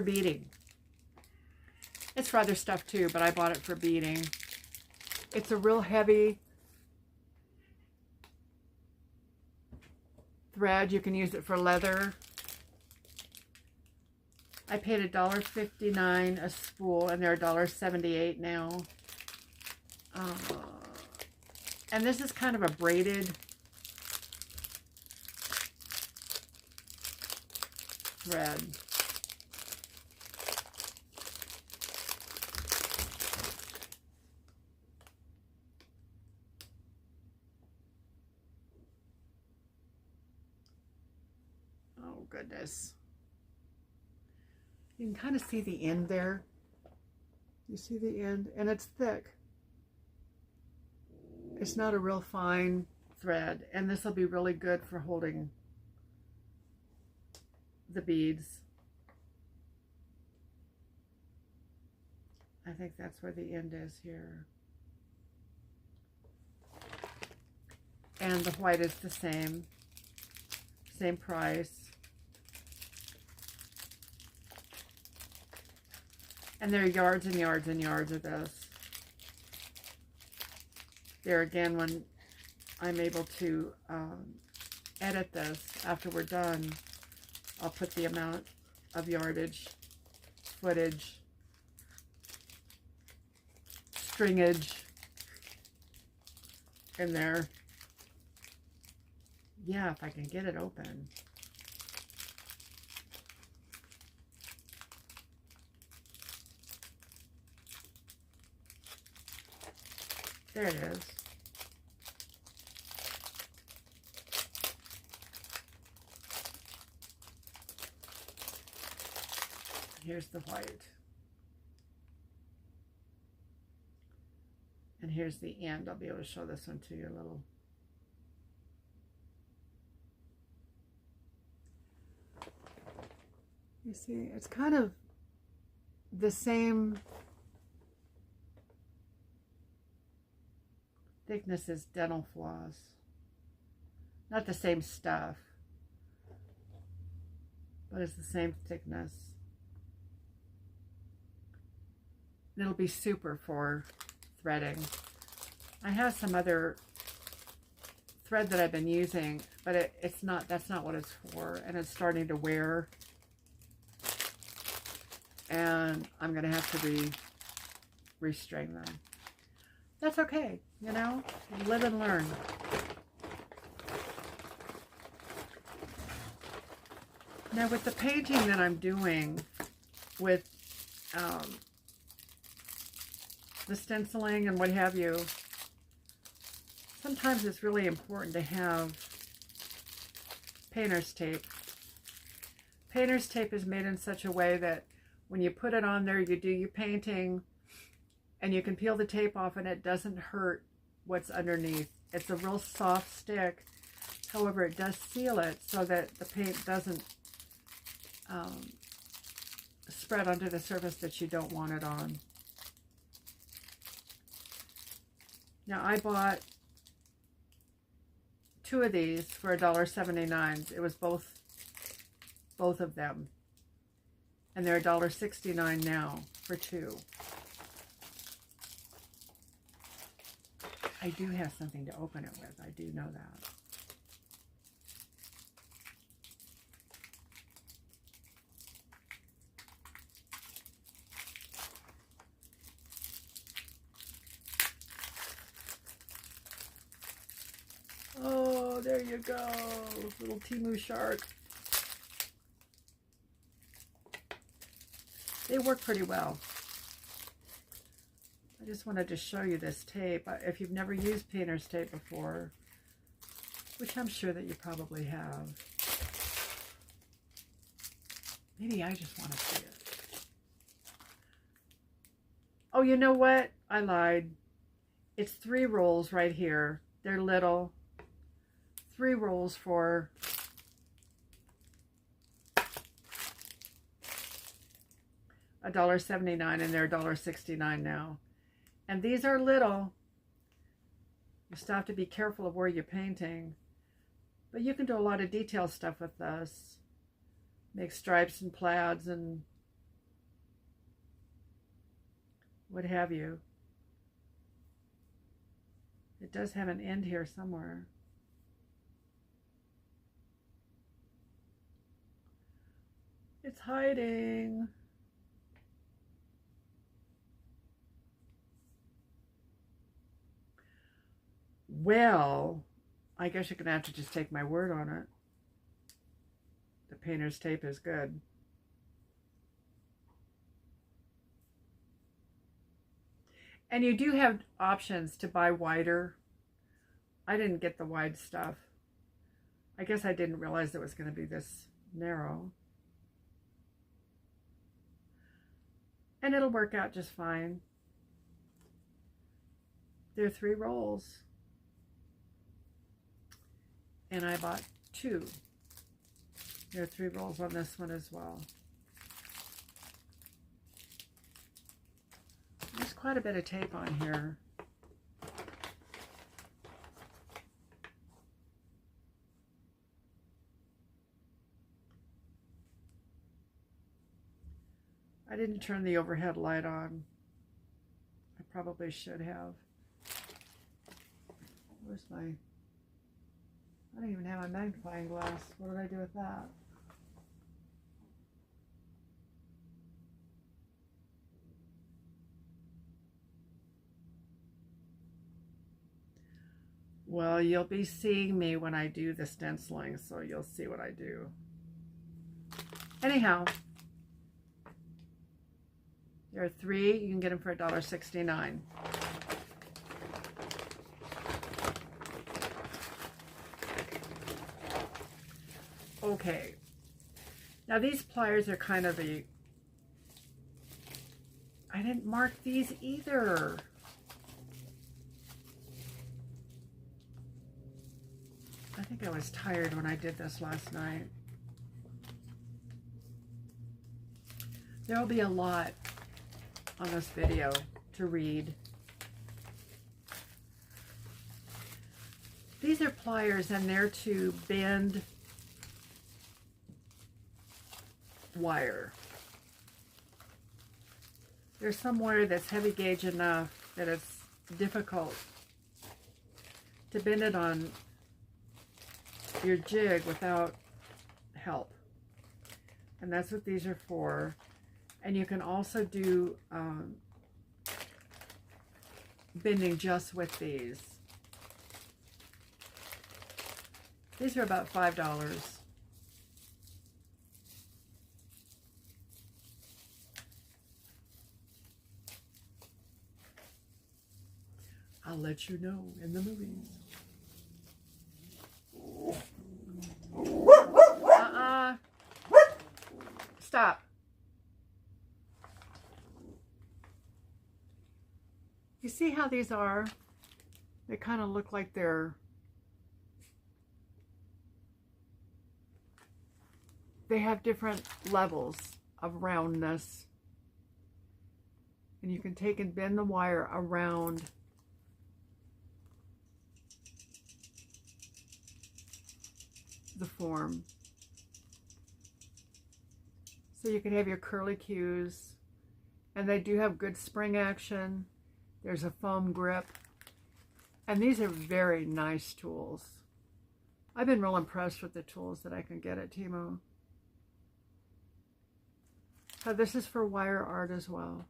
beading. It's for other stuff too, but I bought it for beading. It's a real heavy thread. You can use it for leather. I paid $1.59 a spool, and they're $1.78 now. And this is kind of a braided thread. Oh, goodness. You can kind of see the end there. You see the end? And it's thick. It's not a real fine thread. And this will be really good for holding the beads. I think that's where the end is here. And the white is the same price. And there are yards and yards and yards of this. There again, when I'm able to edit this after we're done, I'll put the amount of yardage, footage, stringage, in there. Yeah, if I can get it open. There it is. Here's the white. And here's the end. I'll be able to show this one to you a little. You see, it's kind of the same thickness as dental floss. Not the same stuff, but it's the same thickness. It'll be super for threading. I have some other thread that I've been using, but it's not, that's not what it's for, and it's starting to wear. And I'm going to have to restring them. That's okay, you know, live and learn. Now with the painting that I'm doing with the stenciling and what have you, sometimes it's really important to have painter's tape. Painter's tape is made in such a way that when you put it on there, you do your painting and you can peel the tape off and it doesn't hurt what's underneath. It's a real soft stick. However, it does seal it so that the paint doesn't spread onto the surface that you don't want it on. Now, I bought 2 of these for $1.79. It was both of them. And they're $1.69 now for 2. I do have something to open it with. I do know that. Oh, there you go. Little Temu shark. They work pretty well. I just wanted to show you this tape. If you've never used painter's tape before, which I'm sure that you probably have. Maybe I just want to see it. Oh, you know what? I lied. It's 3 rolls right here. They're little. 3 rolls for $1.79, and they're $1.69 now. And these are little. You still have to be careful of where you're painting. But you can do a lot of detail stuff with this. Make stripes and plaids and what have you. It does have an end here somewhere. It's hiding. Well, I guess you're going to have to just take my word on it. The painter's tape is good. And you do have options to buy wider. I didn't get the wide stuff. I guess I didn't realize it was going to be this narrow. And it'll work out just fine. There are 3 rolls. And I bought 2. There are 3 rolls on this one as well. There's quite a bit of tape on here. I didn't turn the overhead light on. I probably should have. Where's my... I don't even have my magnifying glass. What did I do with that? Well, you'll be seeing me when I do the stenciling, so you'll see what I do. Anyhow, there are 3. You can get them for $1.69. Okay. Now these pliers are kind of I didn't mark these either. I think I was tired when I did this last night. There will be a lot on this video to read. These are pliers and they're to bend wire. There's some wire that's heavy gauge enough that it's difficult to bend it on your jig without help. And that's what these are for. And you can also do bending just with these. These are about $5. I'll let you know in the movies. Stop. You see how these are? They kind of look like they have different levels of roundness. And you can take and bend the wire around the form. So you can have your curly cues, and they do have good spring action. There's a foam grip, and these are very nice tools. I've been real impressed with the tools that I can get at Temu. So this is for wire art as well.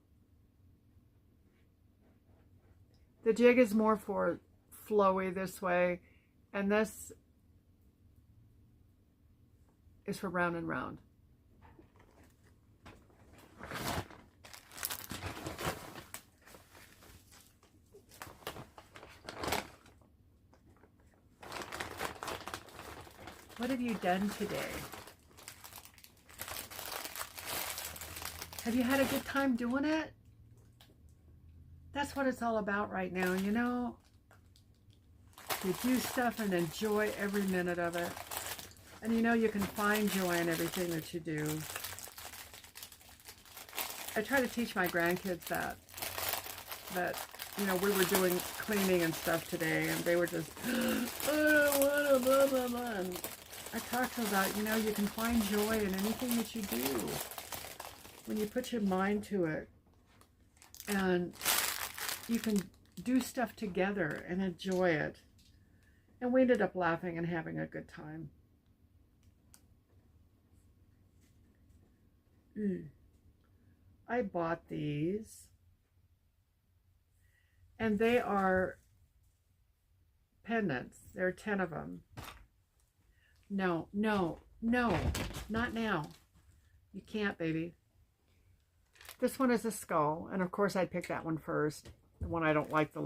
The jig is more for flowy this way, and this is for round and round. What have you done today? Have you had a good time doing it? That's what it's all about right now, you know? You do stuff and enjoy every minute of it. And you know you can find joy in everything that you do. I try to teach my grandkids that you know, we were doing cleaning and stuff today, and they were just, I don't want to, blah, blah, blah. And I talk to them about, you know, you can find joy in anything that you do when you put your mind to it. And you can do stuff together and enjoy it. And we ended up laughing and having a good time. I bought these, and they are pendants. There are 10 of them. No, no, no, not now. You can't, baby. This one is a skull, and of course I picked that one first, the one I don't like the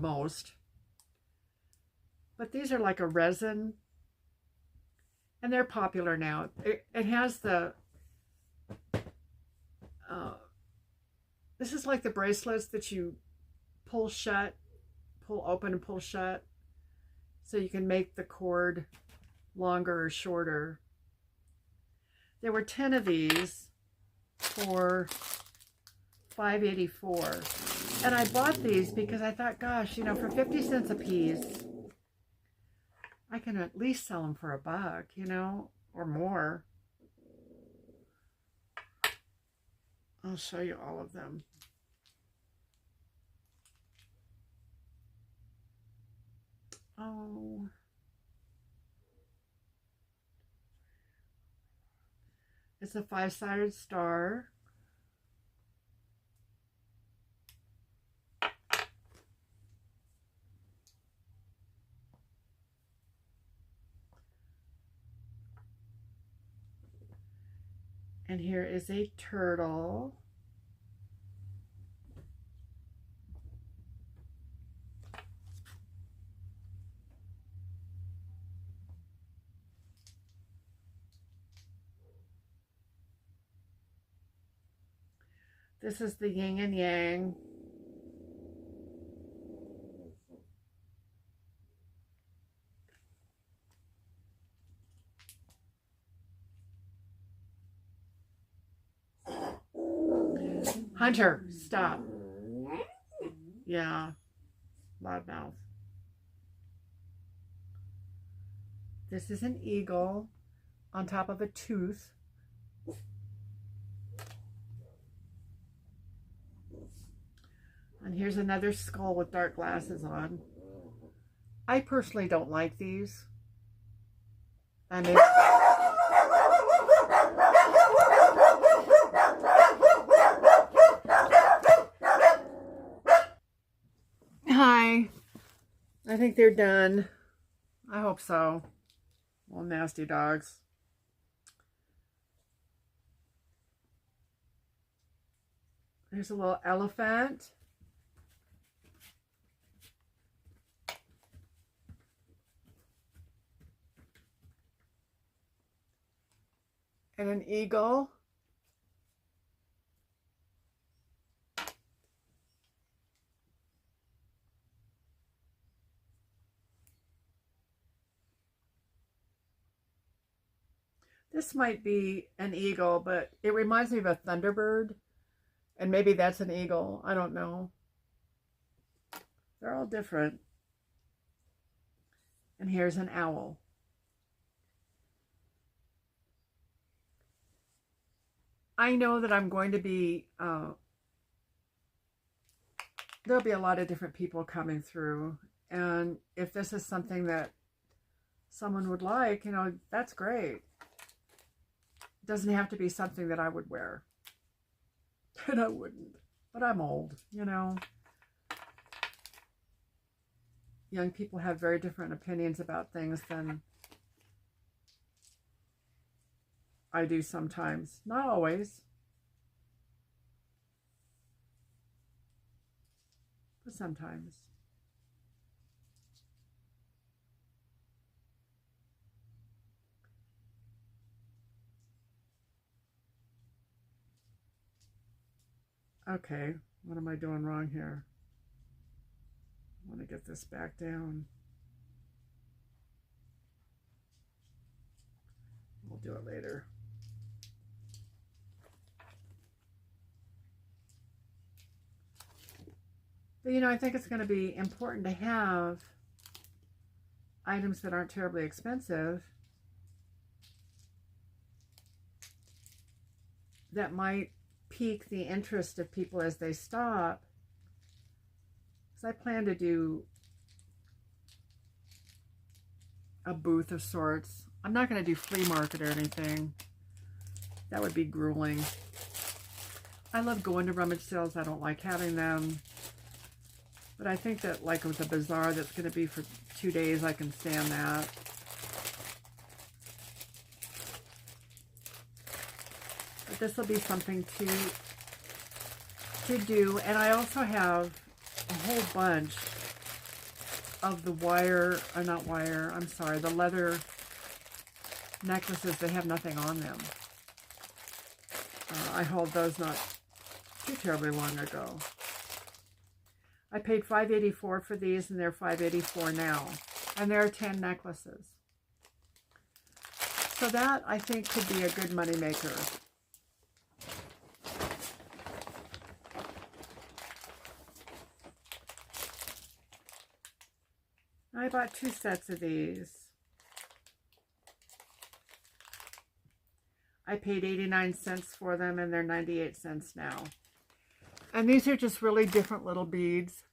most. But these are like a resin, and they're popular now. It has the this is like the bracelets that you pull shut, pull open and pull shut, so you can make the cord longer or shorter. There were 10 of these for $5.84, and I bought these because I thought, gosh, you know, for 50 cents a piece, I can at least sell them for $1, you know, or more. I'll show you all of them. Oh. It's a 5-sided star. And here is a turtle. This is the yin and yang. Hunter, stop. Yeah, loudmouth. This is an eagle on top of a tooth. And here's another skull with dark glasses on. I personally don't like these. I mean, hi. I think they're done. I hope so. Little nasty dogs. There's a little elephant. And an eagle. This might be an eagle, but it reminds me of a thunderbird. And maybe that's an eagle. I don't know. They're all different. And here's an owl. I know that I'm going to be, there'll be a lot of different people coming through. And if this is something that someone would like, you know, that's great. It doesn't have to be something that I would wear. And I wouldn't. But I'm old, you know. Young people have very different opinions about things than I do sometimes. Not always. But sometimes. Okay, what am I doing wrong here? I want to get this back down. We'll do it later. But you know, I think it's going to be important to have items that aren't terribly expensive that might pique the interest of people as they stop. Because I plan to do a booth of sorts. I'm not going to do flea market or anything. That would be grueling. I love going to rummage sales. I don't like having them. But I think that like with a bazaar that's going to be for 2 days, I can stand that. But this will be something to do. And I also have a whole bunch of the wire, or not wire, I'm sorry, the leather necklaces that have nothing on them. I hauled those not too terribly long ago. I paid $5.84 for these, and they're $5.84 now. And there are 10 necklaces. So that, I think, could be a good money maker. I bought 2 sets of these. I paid 89 cents for them, and they're 98 cents now. And these are just really different little beads.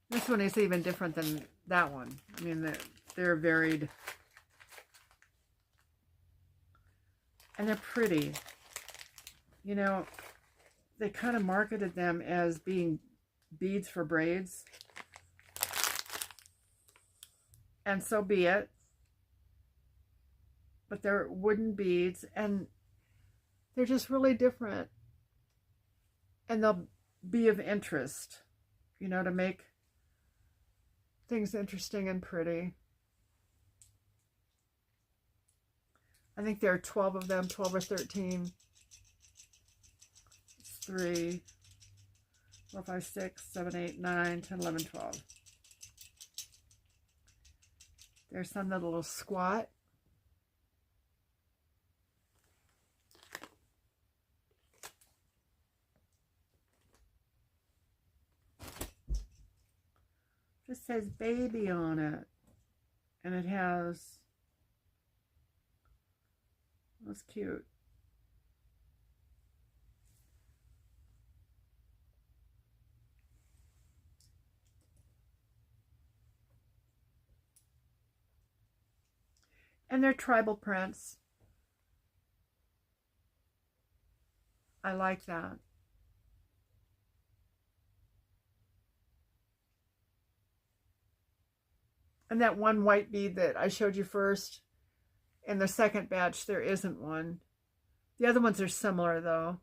This one is even different than that one. I mean, they're varied. And they're pretty. You know, they kind of marketed them as being beads for braids. and so be it. But they're wooden beads, and they're just really different. And they'll be of interest, you know, to make things interesting and pretty. I think there are 12 of them, 12 or 13. It's 3, 4, 5, 6, 7, 8, 9, 10, 11, 12. There's some that are a little squat. This says baby on it. And it has, that's cute. And they're tribal prints. I like that. And that one white bead that I showed you first, in the second batch, there isn't one. The other ones are similar, though.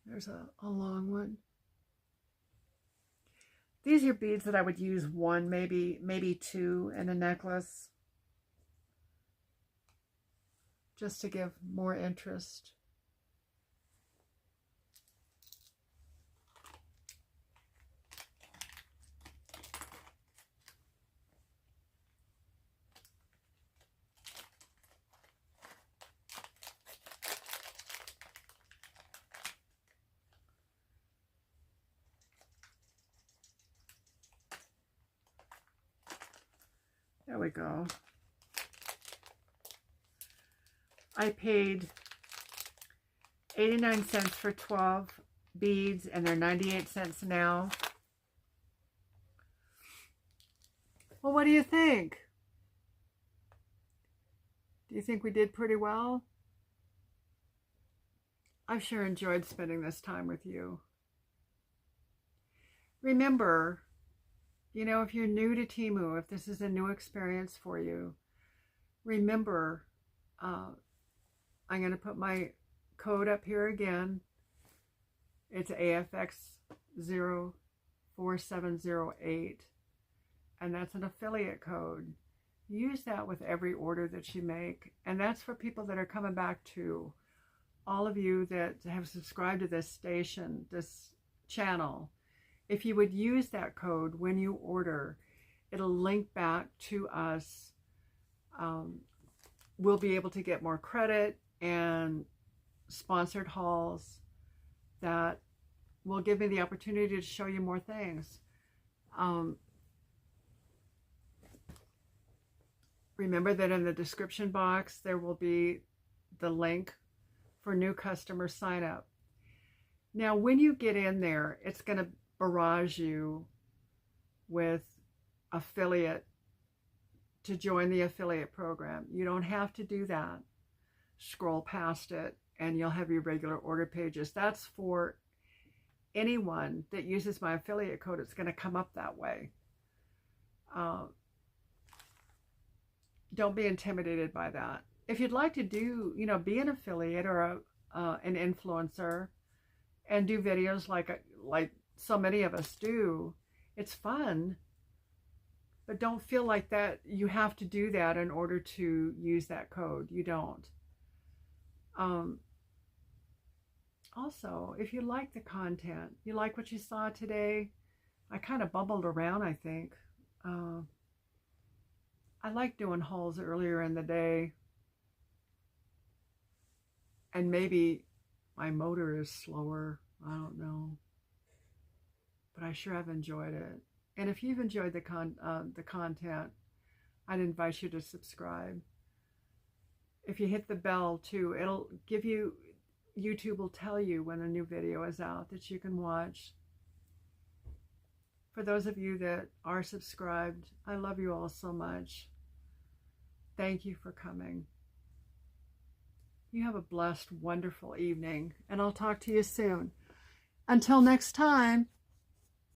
There's a long one. These are beads that I would use one, maybe two in a necklace, just to give more interest. There we go. I paid 89 cents for 12 beads, and they're 98 cents now. Well, what do you think? Do you think we did pretty well? I've sure enjoyed spending this time with you. Remember, you know, if you're new to Temu, if this is a new experience for you, remember, I'm going to put my code up here again. It's AFX04708, and that's an affiliate code. Use that with every order that you make, and that's for people that are coming back to. All of you that have subscribed to this station, this channel, if you would use that code when you order, it'll link back to us. We'll be able to get more credit and sponsored hauls that will give me the opportunity to show you more things. Remember that in the description box, there will be the link for new customer sign up. Now, when you get in there, it's going to barrage you with affiliate to join the affiliate program. You don't have to do that. Scroll past it and you'll have your regular order pages. That's for anyone that uses my affiliate code. It's going to come up that way. Don't be intimidated by that. If you'd like to do, you know, be an affiliate or an influencer and do videos like so many of us do, it's fun. But don't feel like that you have to do that in order to use that code. You don't. Also, if you like the content, you like what you saw today, I kind of bubbled around, I think. I like doing hauls earlier in the day. And maybe my motor is slower. I don't know. But I sure have enjoyed it. And if you've enjoyed the content, I'd invite you to subscribe. If you hit the bell too, it'll give you, YouTube will tell you when a new video is out that you can watch. For those of you that are subscribed, I love you all so much. Thank you for coming. You have a blessed, wonderful evening, and I'll talk to you soon. Until next time.